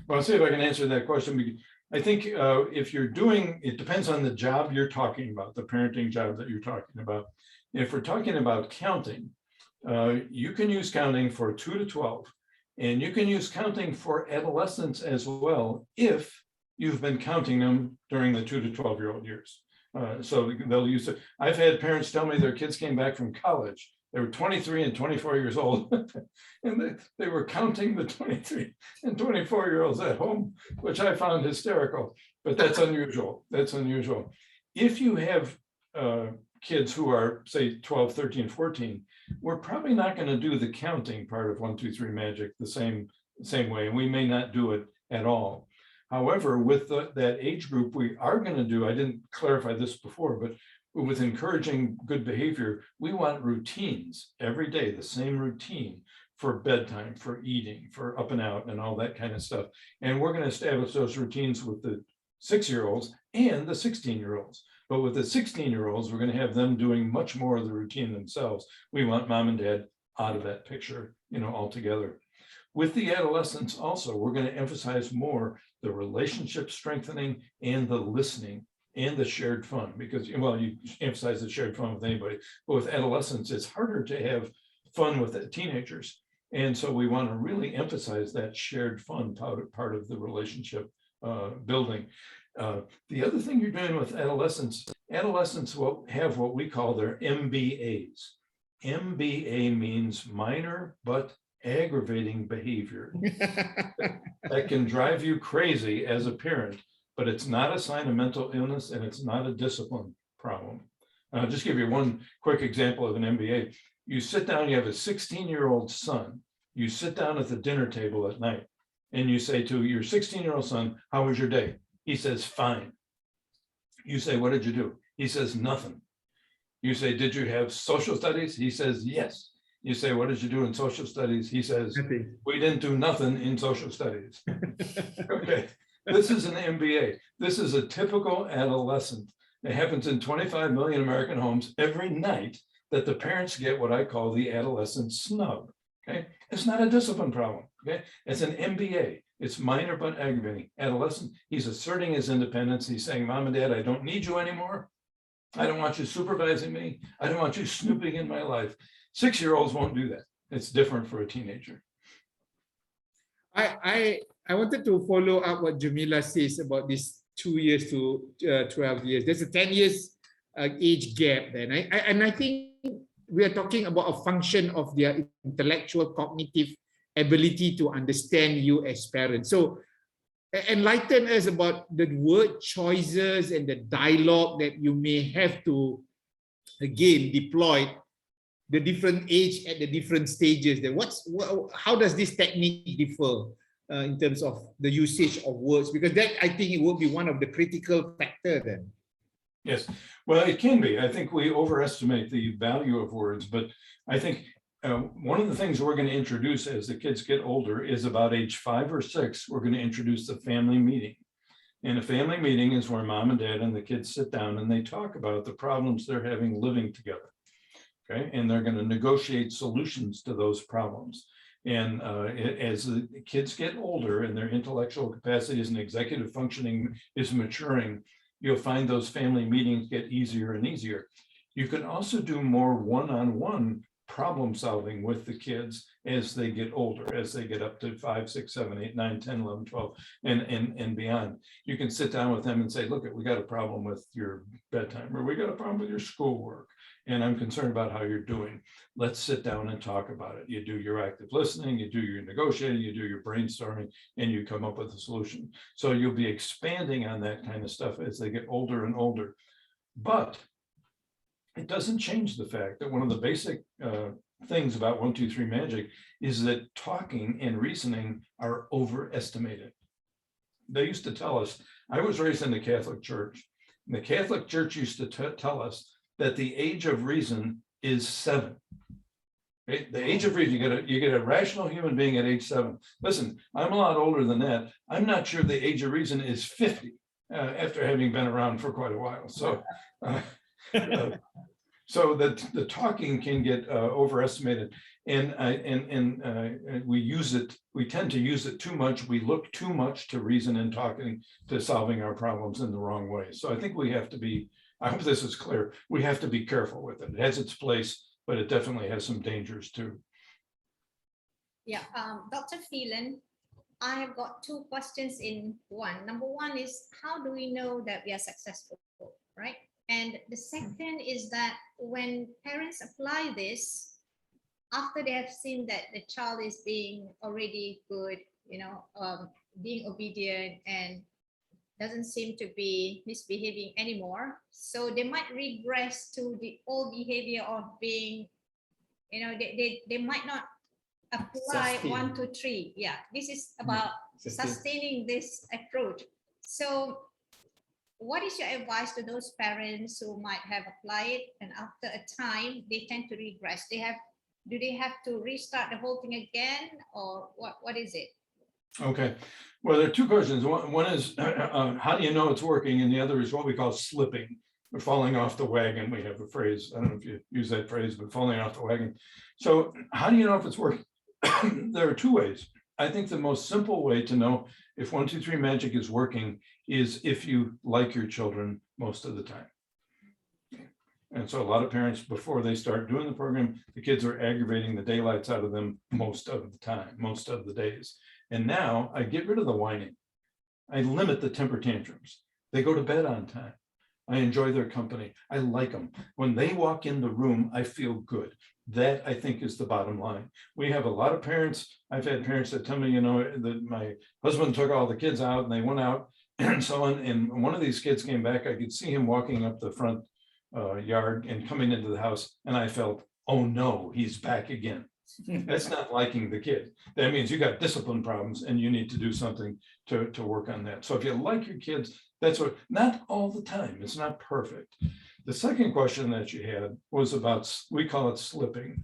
well, I'll see if I can answer that question. I think if you're doing, it depends on the job you're talking about, the parenting job that you're talking about. If we're talking about counting, you can use counting for 2 to 12, and you can use counting for adolescents as well if you've been counting them during the 2 to 12-year-old years. So they'll use it. I've had parents tell me their kids came back from college. They were 23 and 24 years old, and they were counting the 23 and 24-year-olds at home, which I found hysterical, but that's unusual. That's unusual. If you have kids who are, say, 12, 13, 14, we're probably not going to do the counting part of 1-2-3 Magic the same way, and we may not do it at all. However, with that age group, we are going to do, I didn't clarify this before, but with encouraging good behavior, we want routines every day, the same routine for bedtime, for eating, for up and out, and all that kind of stuff. And we're going to establish those routines with the 6-year-olds and the 16-year-olds. But with the 16-year-olds, we're going to have them doing much more of the routine themselves. We want mom and dad out of that picture, altogether. With the adolescents also, we're going to emphasize more the relationship strengthening and the listening and the shared fun, because, well, you emphasize the shared fun with anybody, but with adolescents, it's harder to have fun with the teenagers. And so we want to really emphasize that shared fun part of the relationship building. The other thing you're doing with adolescents will have what we call their MBAs. MBA means minor but aggravating behavior that can drive you crazy as a parent, but it's not a sign of mental illness and it's not a discipline problem. I'll just give you one quick example of an MBA. You sit down, you have a 16-year-old son, you sit down at the dinner table at night and you say to your 16-year-old son, how was your day? He says, fine. You say, what did you do? He says, nothing. You say, did you have social studies? He says, yes. You say, what did you do in social studies? He says, we didn't do nothing in social studies. Okay, this is an MBA. This is a typical adolescent. It happens in 25 million American homes every night that the parents get what I call the adolescent snub. Okay, it's not a discipline problem. Okay, it's an MBA. It's minor but aggravating. Adolescent, he's asserting his independence. He's saying, mom and dad, I don't need you anymore. I don't want you supervising me. I don't want you snooping in my life. 6-year-olds won't do that. It's different for a teenager. I wanted to follow up what Jamilah says about this 2 years to 12 years. There's a 10 years age gap then. I think we are talking about a function of their intellectual cognitive ability to understand you as parents. So enlighten us about the word choices and the dialogue that you may have to, again, deploy the different age at the different stages. Then how does this technique differ in terms of the usage of words? Because that, I think, it will be one of the critical factors then. Yes, well, it can be. I think we overestimate the value of words, but I think one of the things we're going to introduce as the kids get older is about age 5 or 6, we're going to introduce the family meeting. And a family meeting is where mom and dad and the kids sit down and they talk about the problems they're having living together. Okay, and they're going to negotiate solutions to those problems. And as the kids get older and their intellectual capacities and executive functioning is maturing, you'll find those family meetings get easier and easier. You can also do more one-on-one problem solving with the kids as they get older, as they get up to 5, 6, 7, 8, 9, 10, 11, 12, and beyond. You can sit down with them and say, look, we got a problem with your bedtime, or we got a problem with your schoolwork, and I'm concerned about how you're doing. Let's sit down and talk about it. You do your active listening, you do your negotiating, you do your brainstorming, and you come up with a solution. So you'll be expanding on that kind of stuff as they get older and older. But it doesn't change the fact that one of the basic things about 1, 2, 3 magic is that talking and reasoning are overestimated. They used to tell us, I was raised in the Catholic Church, and the Catholic Church used to tell us that the age of reason is 7. Right? The age of reason, you get a rational human being at age 7. Listen, I'm a lot older than that. I'm not sure the age of reason is 50 after having been around for quite a while. So. So that the talking can get overestimated, and we tend to use it too much. We look too much to reason and talking to solving our problems in the wrong way. So I think we have to be, I hope this is clear, we have to be careful with it. It has its place, but it definitely has some dangers too. Yeah, Dr. PHELAN, I have got 2 questions in one. Number 1 is, how do we know that we are successful, right? And the second is that when parents apply this, after they have seen that the child is being already good, being obedient and doesn't seem to be misbehaving anymore, so they might regress to the old behavior of being, they might not apply 1, 2, 3. Yeah, this is about sustaining this approach. So what is your advice to those parents who might have applied and after a time they tend to regress? Do they have to restart the whole thing again, or what is it? Okay, well, there are 2 questions. One is how do you know it's working, and the other is what we call slipping. falling off the wagon. We have a phrase, I don't know if you use that phrase, but falling off the wagon. So how do you know if it's working? There are two ways. I think the most simple way to know if 1, 2, 3 magic is working is if you like your children most of the time. And so a lot of parents, before they start doing the program, the kids are aggravating the daylights out of them most of the time, most of the days. And now I get rid of the whining. I limit the temper tantrums. They go to bed on time. I enjoy their company. I like them. When they walk in the room, I feel good. That, I think, is the bottom line. We have a lot of parents. I've had parents that tell me, you know, that my husband took all the kids out and they went out and so on. And one of these kids came back. I could see him walking up the front yard and coming into the house. And I felt, oh no, he's back again. That's not liking the kid. That means you got discipline problems and you need to do something to work on that. So if you like your kids, that's what, not all the time. It's not perfect. The second question that you had was about, we call it slipping.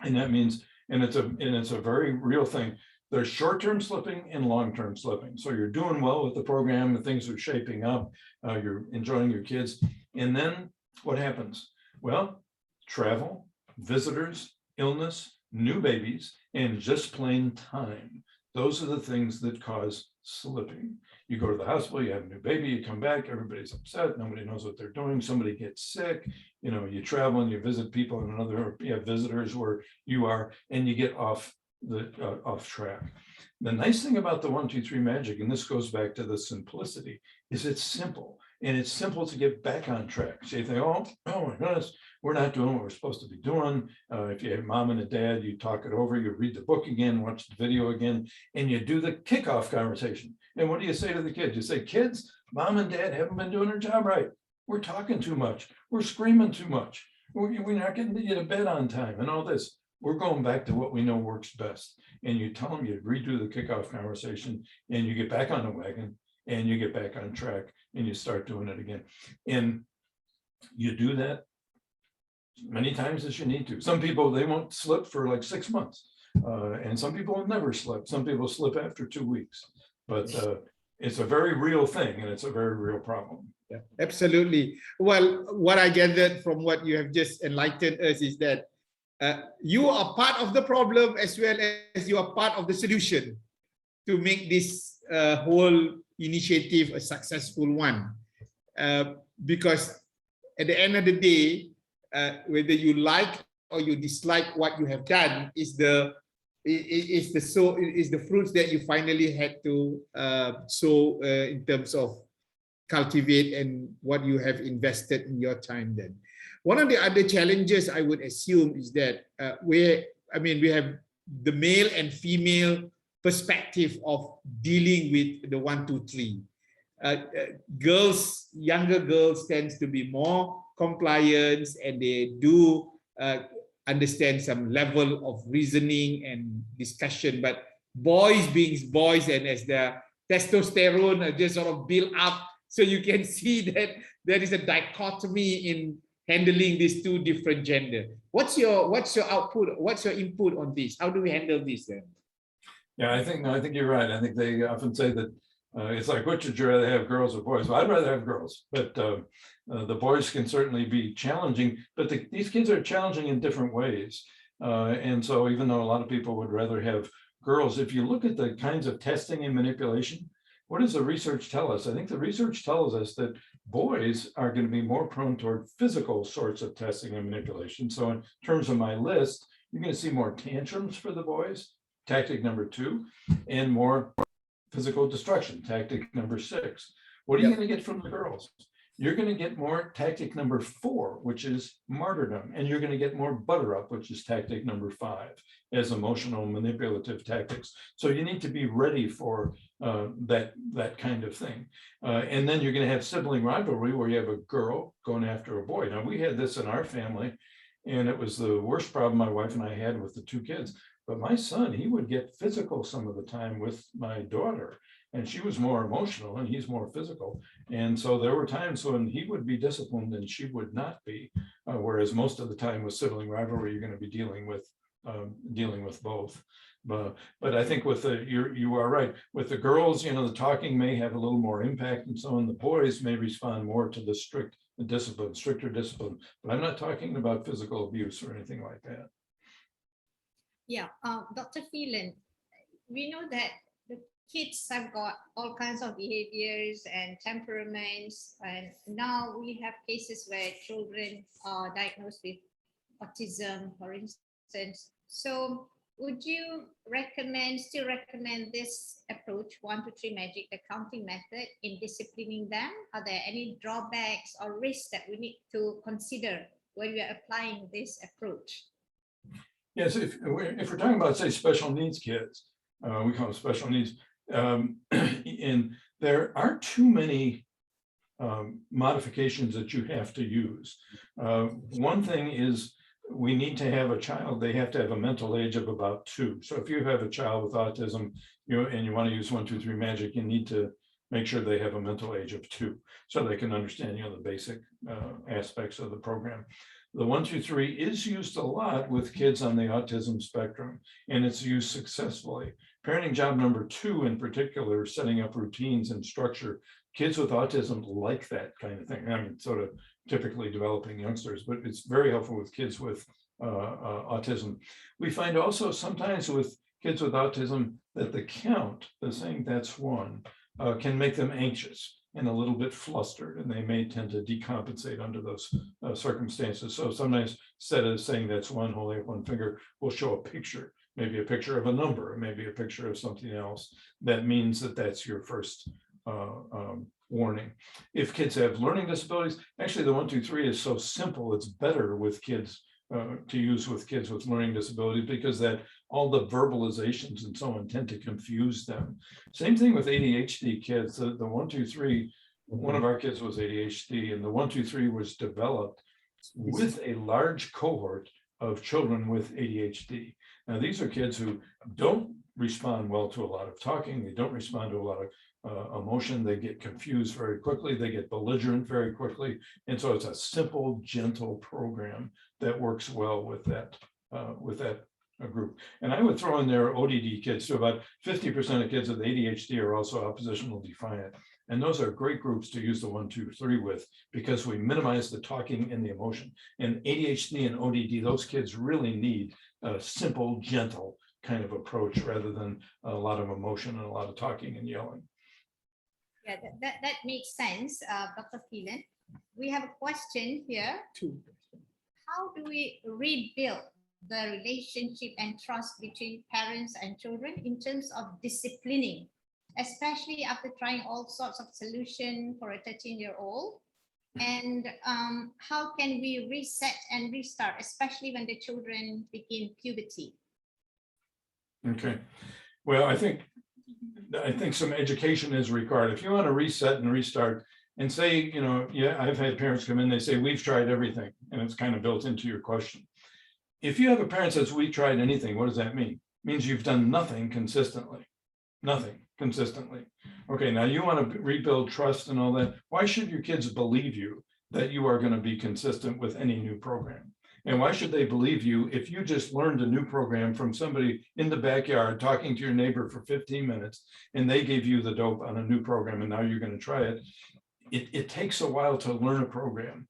And that means, and it's a very real thing. There's short-term slipping and long-term slipping. So you're doing well with the program and things are shaping up. You're enjoying your kids. And then what happens? Well, travel, visitors, illness, new babies, and just plain time. Those are the things that cause slipping. You go to the hospital, you have a new baby, you come back, everybody's upset, nobody knows what they're doing, somebody gets sick, you know, you travel and you visit people in another, you have visitors where you are, and you get off track. The nice thing about the 1, 2, 3 magic, and this goes back to the simplicity, is it's simple. And it's simple to get back on track. So you think, oh my goodness, we're not doing what we're supposed to be doing. If you have mom and a dad, you talk it over, you read the book again, watch the video again, and you do the kickoff conversation. And what do you say to the kids? You say, kids, mom and dad haven't been doing their job right. We're talking too much. We're screaming too much. We're not getting you to bed on time and all this. We're going back to what we know works best. And you tell them, you redo the kickoff conversation and you get back on the wagon and you get back on track and you start doing it again. And you do that many times as you need to. Some people, they won't slip for like 6 months. And some people will never slip. Some people slip after 2 weeks. But it's a very real thing and it's a very real problem. Yeah, absolutely. Well, what I gathered from what you have just enlightened us is that you are part of the problem as well as you are part of the solution to make this whole initiative a successful one. Because at the end of the day, whether you like or you dislike what you have done is the fruits that you finally had to sow in terms of cultivate and what you have invested in your time then. One of the other challenges I would assume is that we have the male and female perspective of dealing with the 1, 2, 3. Younger girls tends to be more compliant and they do understand some level of reasoning and discussion, but boys being boys and as their testosterone just sort of build up, so you can see that there is a dichotomy in handling these two different gender. What's your output? What's your input on this? How do we handle this then? Yeah, I think you're right. I think they often say that it's like, which would you rather have, girls or boys? Well, I'd rather have girls, but the boys can certainly be challenging, but these kids are challenging in different ways. And so even though a lot of people would rather have girls, if you look at the kinds of testing and manipulation, what does the research tell us? I think the research tells us that boys are going to be more prone toward physical sorts of testing and manipulation. So in terms of my list, you're going to see more tantrums for the boys, tactic number 2, and more physical destruction, tactic number 6. What are you going to get from the girls? You're going to get more tactic number 4, which is martyrdom, and you're going to get more butter up, which is tactic number 5, as emotional manipulative tactics. So you need to be ready for that kind of thing. And then you're going to have sibling rivalry, where you have a girl going after a boy. Now, we had this in our family, and it was the worst problem my wife and I had with the 2 kids. But my son, he would get physical some of the time with my daughter, and she was more emotional and he's more physical. And so there were times when he would be disciplined and she would not be, whereas most of the time with sibling rivalry, you're going to be dealing with both. But I think with you are right. With the girls, the talking may have a little more impact and so on. The boys may respond more to the strict discipline, stricter discipline. But I'm not talking about physical abuse or anything like that. Yeah, Dr. PHELAN, we know that the kids have got all kinds of behaviors and temperaments, and now we have cases where children are diagnosed with autism, for instance. So would you still recommend this approach, 1, 2, 3 magic, the counting method, in disciplining them? Are there any drawbacks or risks that we need to consider when we are applying this approach? Yes, if we're talking about, say, special needs kids, we call them special needs, and there aren't too many modifications that you have to use. One thing is, we need to have a child, they have to have a mental age of about 2. So if you have a child with autism, and you want to use 1, 2, 3 magic, you need to make sure they have a mental age of 2, so they can understand, the basic aspects of the program. The 1, 2, 3 is used a lot with kids on the autism spectrum, and it's used successfully. Parenting job number 2 in particular, setting up routines and structure. Kids with autism like that kind of thing. I mean, sort of typically developing youngsters, but it's very helpful with kids with autism. We find also sometimes with kids with autism that the count, the saying that's 1, can make them anxious and a little bit flustered, and they may tend to decompensate under those circumstances. So sometimes instead of saying that's 1, holding up 1 finger, we'll show a picture, maybe a picture of a number, or maybe a picture of something else. That means that that's your first warning. If kids have learning disabilities, actually the 1, 2, 3 is so simple, it's better with kids to use with kids with learning disabilities, because that all the verbalizations and so on tend to confuse them. Same thing with ADHD kids. The 1, 2, 3, one of our kids was ADHD, and the 1, 2, 3 was developed with a large cohort of children with ADHD. Now, these are kids who don't respond well to a lot of talking. They don't respond to a lot of emotion. They get confused very quickly. They get belligerent very quickly. And so it's a simple, gentle program that works well with that group. And I would throw in there ODD kids too. About 50% of kids with ADHD are also oppositional defiant. And those are great groups to use the 1, 2, 3 with, because we minimize the talking and the emotion. And ADHD and ODD, those kids really need a simple, gentle kind of approach rather than a lot of emotion and a lot of talking and yelling. Yeah, that makes sense, Dr. PHELAN. We have a question here. How do we rebuild the relationship and trust between parents and children in terms of disciplining, especially after trying all sorts of solutions for a 13-year-old? And how can we reset and restart, especially when the children begin puberty? Okay, well, I think some education is required. If you want to reset and restart and say, yeah, I've had parents come in, they say, we've tried everything, and it's kind of built into your question. If you have a parent that says, we tried anything, what does that mean? It means you've done nothing consistently. Nothing consistently. Okay, now you want to rebuild trust and all that. Why should your kids believe you that you are going to be consistent with any new program? And why should they believe you if you just learned a new program from somebody in the backyard talking to your neighbor for 15 minutes and they gave you the dope on a new program and now you're going to try it? It takes a while to learn a program.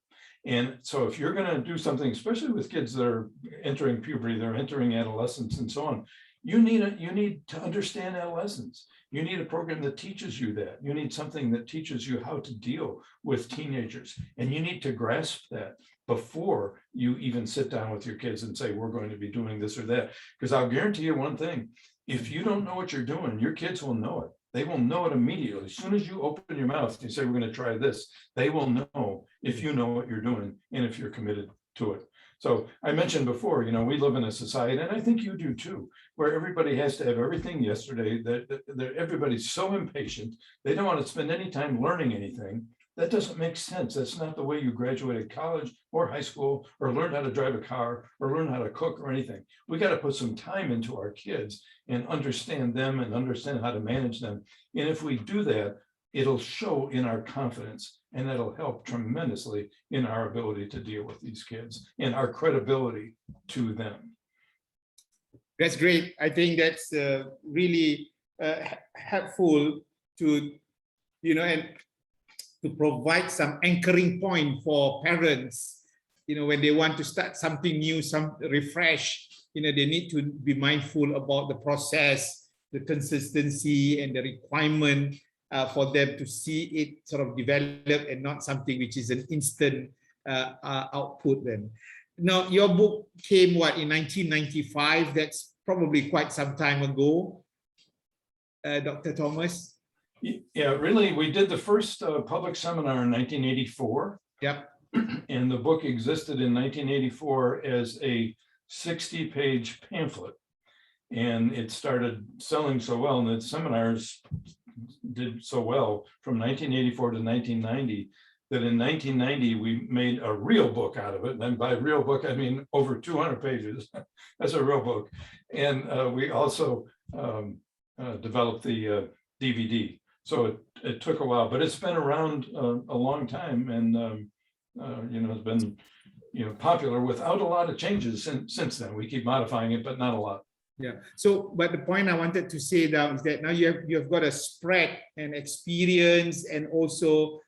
And so if you're going to do something, especially with kids that are entering puberty, they're entering adolescence and so on, you need to understand adolescence. You need a program that teaches you that. You need something that teaches you how to deal with teenagers. And you need to grasp that before you even sit down with your kids and say, we're going to be doing this or that. Because I'll guarantee you one thing, if you don't know what you're doing, your kids will know it. They will know it immediately. As soon as you open your mouth and you say, we're going to try this, they will know if you know what you're doing and if you're committed to it. So I mentioned before, we live in a society, and I think you do too, where everybody has to have everything yesterday, that everybody's so impatient. They don't want to spend any time learning anything. That doesn't make sense. That's not the way you graduated college or high school or learned how to drive a car or learn how to cook or anything. We got to put some time into our kids and understand them and understand how to manage them. And if we do that, it'll show in our confidence, and that'll help tremendously in our ability to deal with these kids and our credibility to them. That's great. I think that's really helpful to, and to provide some anchoring point for parents, when they want to start something new, some refresh, they need to be mindful about the process, the consistency and the requirement for them to see it sort of develop and not something which is an instant output then. Now, your book came, in 1995? That's probably quite some time ago, Dr. Thomas. Yeah, really, we did the first public seminar in 1984. Yep. And the book existed in 1984 as a 60-page pamphlet. And it started selling so well, and the seminars did so well from 1984 to 1990, that in 1990, we made a real book out of it. And by real book, I mean over 200 pages. That's a real book. And we also developed the DVD. So it took a while, but it's been around a long time, and it's been popular without a lot of changes since then. We keep modifying it, but not a lot. Yeah. So, but the point I wanted to say now is that now you have got a spread and experience, and also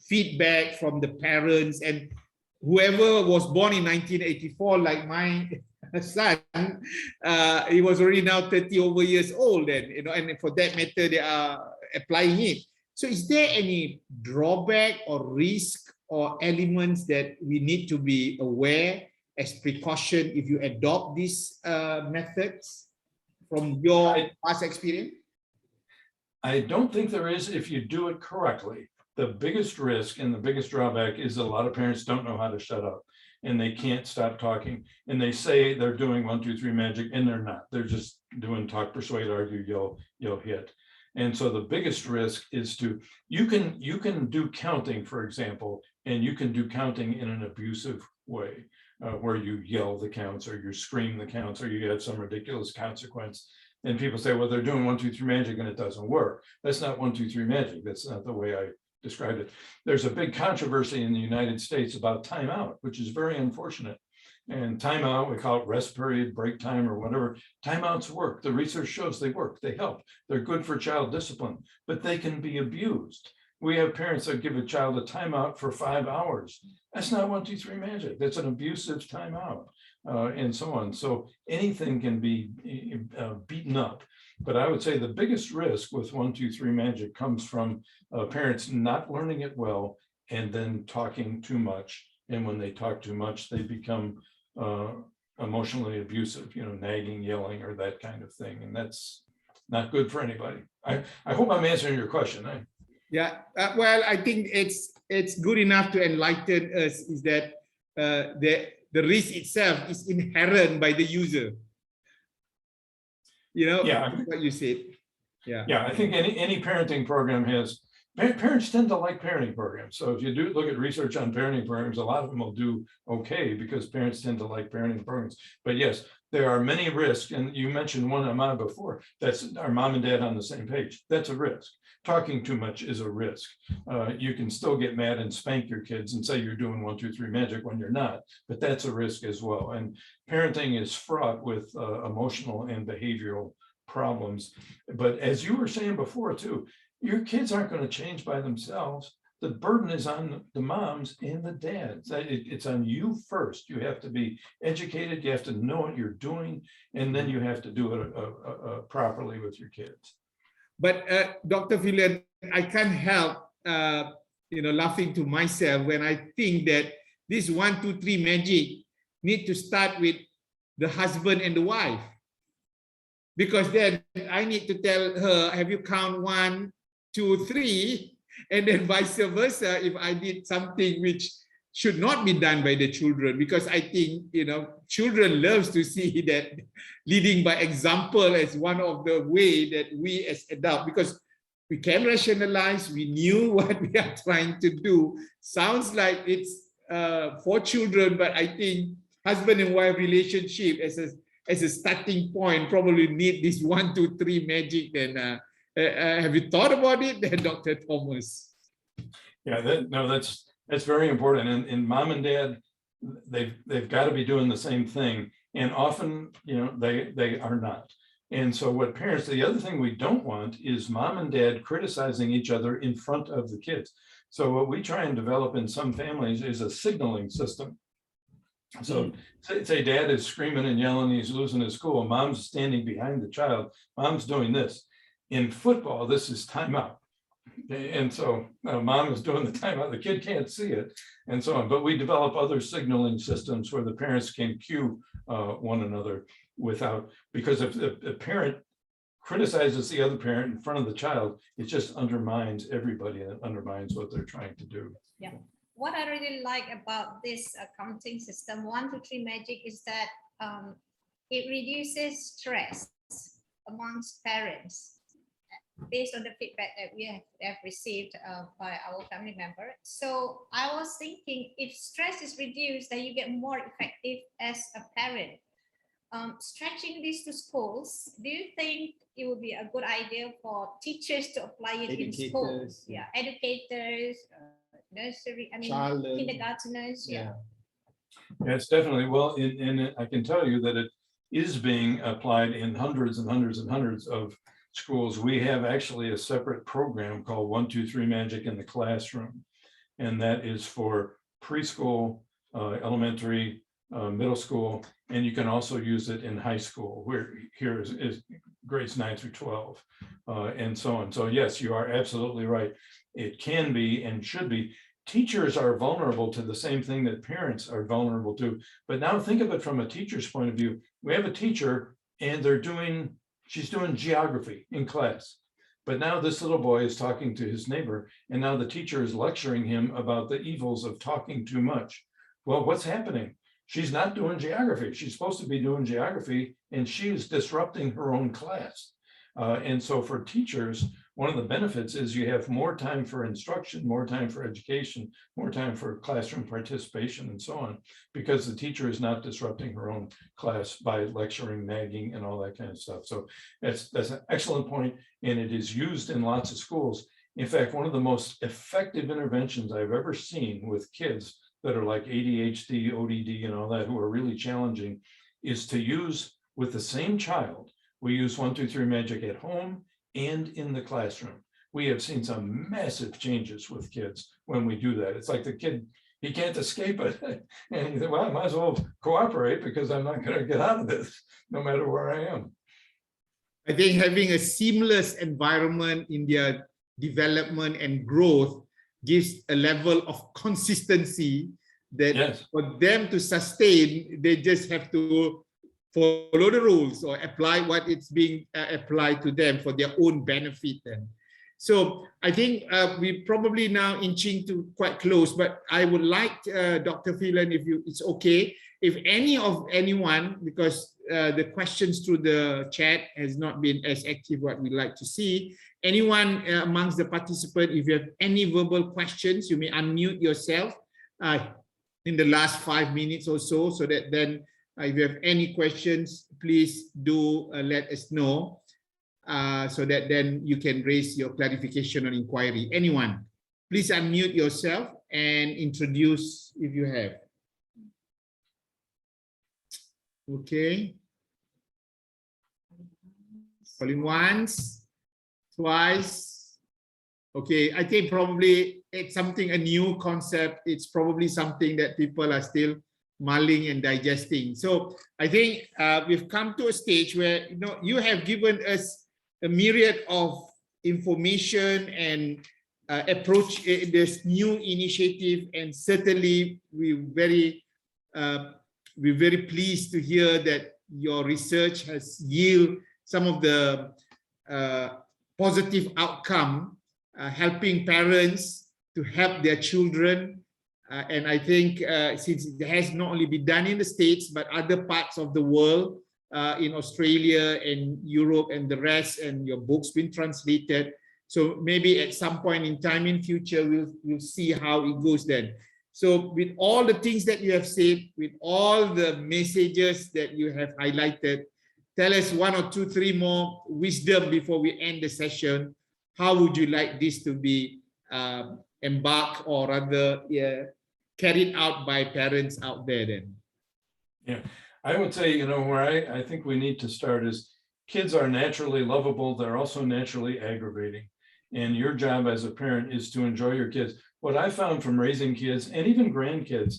feedback from the parents, and whoever was born in 1984, like my son, he was already now 30 over years old, and and for that matter, they are applying it. So, is there any drawback or risk or elements that we need to be aware as precaution if you adopt these methods from your past experience? I don't think there is if you do it correctly. The biggest risk and the biggest drawback is that a lot of parents don't know how to shut up, and they can't stop talking. And they say they're doing 1, 2, 3 magic, and they're not. They're just doing talk, persuade, argue, yell, hit. And so the biggest risk is you can do counting, for example, and you can do counting in an abusive way, where you yell the counts, or you scream the counts, or you have some ridiculous consequence. And people say, well, they're doing 1, 2, 3 magic, and it doesn't work. That's not 1, 2, 3 magic. That's not the way I described it. There's a big controversy in the United States about timeout, which is very unfortunate. And timeout, we call it rest period, break time, or whatever. Timeouts work. The research shows they work. They help. They're good for child discipline, but they can be abused. We have parents that give a child a timeout for 5 hours. That's not 1, 2, 3 magic. That's an abusive timeout, and so on. So anything can be beaten up. But I would say the biggest risk with 1, 2, 3 magic comes from parents not learning it well and then talking too much. And when they talk too much, they become emotionally abusive, nagging, yelling, or that kind of thing. And that's not good for anybody. I hope I'm answering your question. Yeah, well, I think it's good enough to enlighten us is that the risk itself is inherent by the user. Yeah, what you said. Yeah, I think any parenting program has, parents tend to like parenting programs. So if you do look at research on parenting programs, a lot of them will do okay because parents tend to like parenting programs. But yes, there are many risks. And you mentioned one, Ahmad, before. That's our mom and dad on the same page. That's a risk. Talking too much is a risk. You can still get mad and spank your kids and say you're doing 1, 2, 3 magic when you're not, but that's a risk as well. And parenting is fraught with emotional and behavioral problems. But as you were saying before too, your kids aren't going to change by themselves. The burden is on the moms and the dads. It's on you first. You have to be educated. You have to know what you're doing, and then you have to do it properly with your kids. But Dr. PHELAN, I can't help laughing to myself when I think that this 1, 2, 3 magic need to start with the husband and the wife, because then I need to tell her, have you count 1, 2, 3, and then vice versa if I did something which should not be done by the children, because I think children loves to see that leading by example as one of the way that we as adults, because we can rationalize, we knew what we are trying to do. Sounds like it's for children, but I think husband and wife relationship as a starting point probably need this 1, 2, 3 magic. Then have you thought about it, then, Dr. Thomas? Yeah, that's very important. And mom and dad, they've got to be doing the same thing. And often, they are not. And so what parents, the other thing we don't want is mom and dad criticizing each other in front of the kids. So what we try and develop in some families is a signaling system. So say dad is screaming and yelling, he's losing his cool, mom's standing behind the child, mom's doing this. In football, this is timeout. And so mom is doing the timeout, the kid can't see it, and so on. But we develop other signaling systems where the parents can cue one another without, because if a parent criticizes the other parent in front of the child, it just undermines everybody and it undermines what they're trying to do. Yeah. What I really like about this counting system, 1, 2, 3 magic, is that it reduces stress amongst parents based on the feedback that we have received by our family member. So I was thinking, if stress is reduced, then you get more effective as a parent. Stretching this to schools, do you think it would be a good idea for teachers to apply it in schools? Yeah, educators, nursery, kindergarteners. Yeah, it's definitely, well, and I can tell you that it is being applied in hundreds and hundreds and hundreds of schools. We have actually a separate program called 1, 2, 3 Magic in the Classroom, and that is for preschool, elementary, middle school, and you can also use it in high school, where here is grades 9 through 12, and so on. So yes, you are absolutely right. It can be and should be. Teachers are vulnerable to the same thing that parents are vulnerable to. But now think of it from a teacher's point of view. We have a teacher and she's doing geography in class. But now this little boy is talking to his neighbor, and now the teacher is lecturing him about the evils of talking too much. Well, what's happening? She's not doing geography. She's supposed to be doing geography, and she is disrupting her own class. And so for teachers, one of the benefits is you have more time for instruction, more time for education, more time for classroom participation, and so on, because the teacher is not disrupting her own class by lecturing, nagging, and all that kind of stuff. So that's an excellent point, and it is used in lots of schools. In fact, one of the most effective interventions I've ever seen with kids that are like ADHD, ODD, and all that, who are really challenging, is to use with the same child. We use 1, 2, 3 Magic at home and in the classroom. We have seen some massive changes with kids when we do that. It's like the kid, he can't escape it. And he said, well, I might as well cooperate because I'm not going to get out of this, no matter where I am. I think having a seamless environment in their development and growth gives a level of consistency that Yes. For them to sustain, they just have to follow the rules or apply what it's being applied to them for their own benefit. Then, so I think we probably now inching to quite close, but I would like Dr. PHELAN, if it's okay, if anyone, because the questions through the chat has not been as active what we'd like to see. Anyone amongst the participants, if you have any verbal questions, you may unmute yourself in the last 5 minutes or so that then if you have any questions, please do let us know so that then you can raise your clarification or inquiry. Anyone, please unmute yourself and introduce if you have. Okay. Calling once, twice. Okay, I think probably it's a new concept. It's probably something that people are still mulling and digesting. So I think we've come to a stage where you have given us a myriad of information and approach this new initiative, and certainly we're very pleased to hear that your research has yielded some of the positive outcome, helping parents to help their children. And I think since it has not only been done in the States, but other parts of the world, in Australia and Europe and the rest, and your book's been translated. So maybe at some point in time in future, we'll see how it goes then. So with all the things that you have said, with all the messages that you have highlighted, tell us 1 or 2, 3 more wisdom before we end the session. How would you like this to be embarked, or rather carried out by parents out there then? Yeah, I would say, where I think we need to start is kids are naturally lovable. They're also naturally aggravating. And your job as a parent is to enjoy your kids. What I found from raising kids and even grandkids,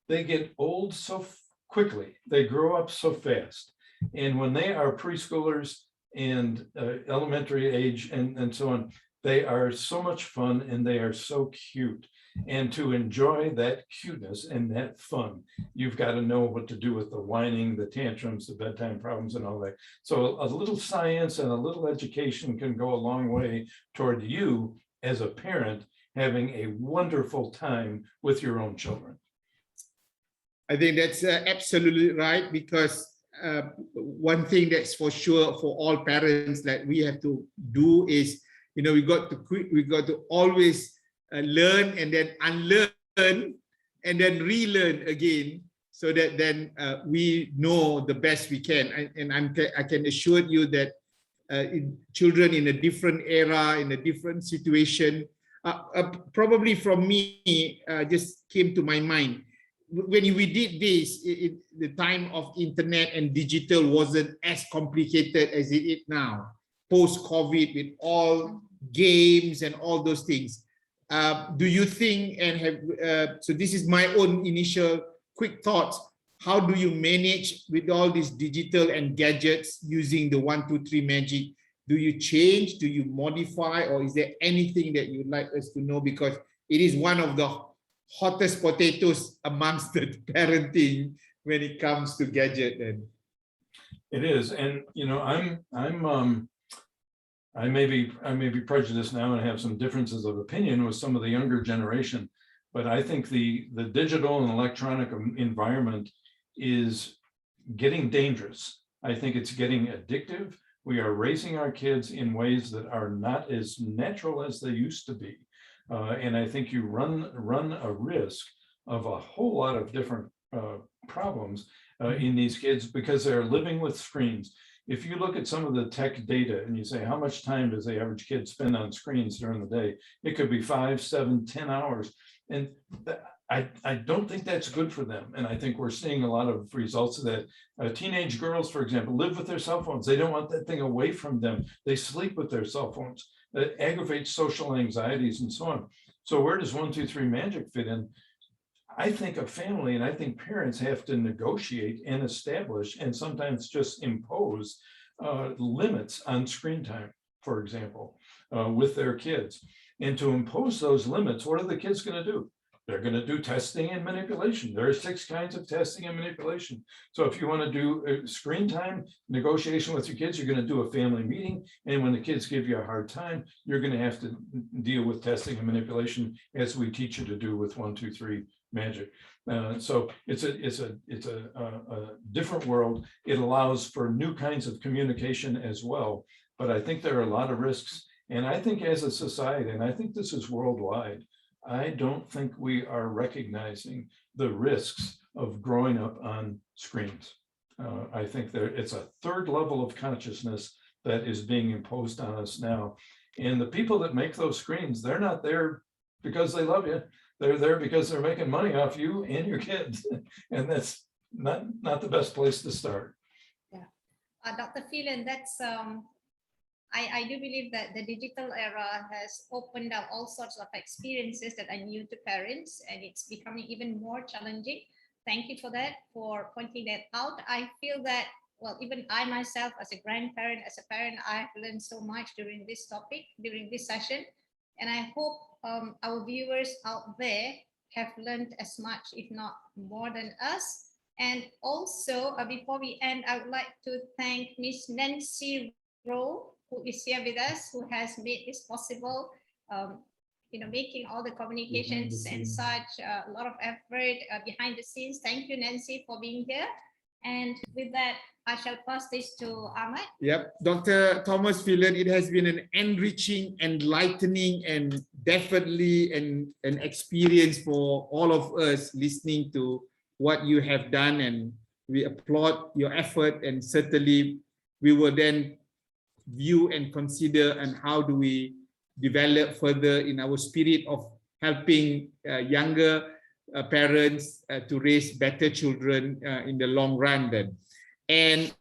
they get old so quickly. They grow up so fast. And when they are preschoolers and elementary age and so on, they are so much fun and they are so cute. And to enjoy that cuteness and that fun, you've got to know what to do with the whining, the tantrums, the bedtime problems and all that. So a little science and a little education can go a long way toward you as a parent having a wonderful time with your own children. I think that's absolutely right, because one thing that's for sure for all parents that we have to do is, we got to always learn and then unlearn and then relearn again, so that then we know the best we can. I can assure you that children in a different era, in a different situation, probably from me, just came to my mind. When we did this, the time of internet and digital wasn't as complicated as it is now, post-COVID, with all games and all those things. Do you think, and so this is my own initial quick thoughts, how do you manage with all these digital and gadgets using the 1, 2, 3 magic? Do you change, do you modify, or is there anything that you'd like us to know? Because it is one of the hottest potatoes amongst the parenting when it comes to gadget. And it is, and I may be prejudiced now and have some differences of opinion with some of the younger generation, but I think the digital and electronic environment is getting dangerous. I think it's getting addictive. We are raising our kids in ways that are not as natural as they used to be. And I think you run a risk of a whole lot of different problems in these kids because they're living with screens. If you look at some of the tech data and you say, how much time does the average kid spend on screens during the day? It could be 5, 7, 10 hours. And I don't think that's good for them. And I think we're seeing a lot of results of that. Teenage girls, for example, live with their cell phones. They don't want that thing away from them. They sleep with their cell phones. That aggravates social anxieties and so on. So where does 1, 2, 3 magic fit in? I think a family and I think parents have to negotiate and establish and sometimes just impose limits on screen time, for example, with their kids. And to impose those limits, what are the kids going to do? They're going to do testing and manipulation. There are 6 kinds of testing and manipulation. So if you want to do screen time negotiation with your kids, you're going to do a family meeting. And when the kids give you a hard time, you're going to have to deal with testing and manipulation as we teach you to do with 1, 2, 3 magic. So it's a different world. It allows for new kinds of communication as well. But I think there are a lot of risks. And I think as a society, and I think this is worldwide, I don't think we are recognizing the risks of growing up on screens. I think it's a third level of consciousness that is being imposed on us now. And the people that make those screens, they're not there because they love you. They're there because they're making money off you and your kids. And that's not the best place to start. Yeah. Dr. Phelan, that's I do believe that the digital era has opened up all sorts of experiences that are new to parents, and it's becoming even more challenging. Thank you for that, for pointing that out. I feel that, well, even I myself as a grandparent, as a parent, I've learned so much during this topic, during this session. And I hope our viewers out there have learned as much, if not more than us. And also, before we end, I would like to thank Miss Nancy Rowe, who is here with us, who has made this possible, making all the communications and such, a lot of effort behind the scenes. Thank you, Nancy, for being here. And with that, I shall pass this to Ahmad. Yep, Dr. Thomas Phelan, it has been an enriching, enlightening, and definitely an experience for all of us listening to what you have done, and we applaud your effort, and certainly we will then view and consider and how do we develop further in our spirit of helping younger parents to raise better children in the long run then. And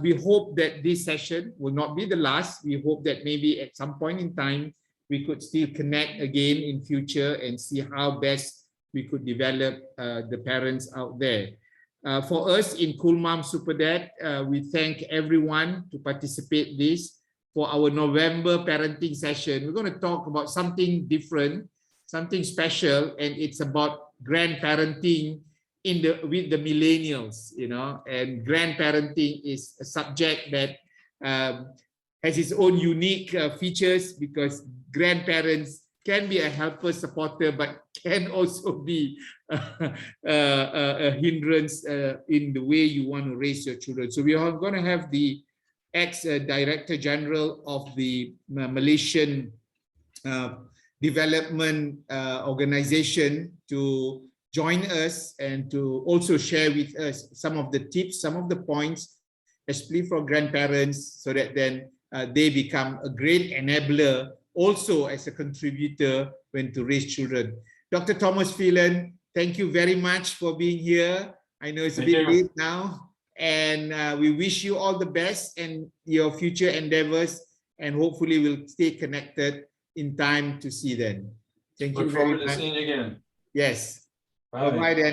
we hope that this session will not be the last. We hope that maybe at some point in time, we could still connect again in future and see how best we could develop the parents out there. For us in Cool Mom Super Dad, we thank everyone to participate this. For our November parenting session, we're going to talk about something different, something special, and it's about grandparenting with the millennials, you know, and grandparenting is a subject that has its own unique features, because grandparents can be a helper, supporter, but can also be a hindrance in the way you want to raise your children. So we are going to have the ex-Director General of the Malaysian Development Organization to join us and to also share with us some of the tips, some of the points, especially for grandparents, so that then they become a great enabler also as a contributor when to raise children. Dr. Thomas PHELAN, thank you very much for being here. I know it's a bit late now, and we wish you all the best and your future endeavors, and hopefully we'll stay connected in time to see them. Thank you very much. Look forward to seeing you again. Yes. Bye. Bye-bye then.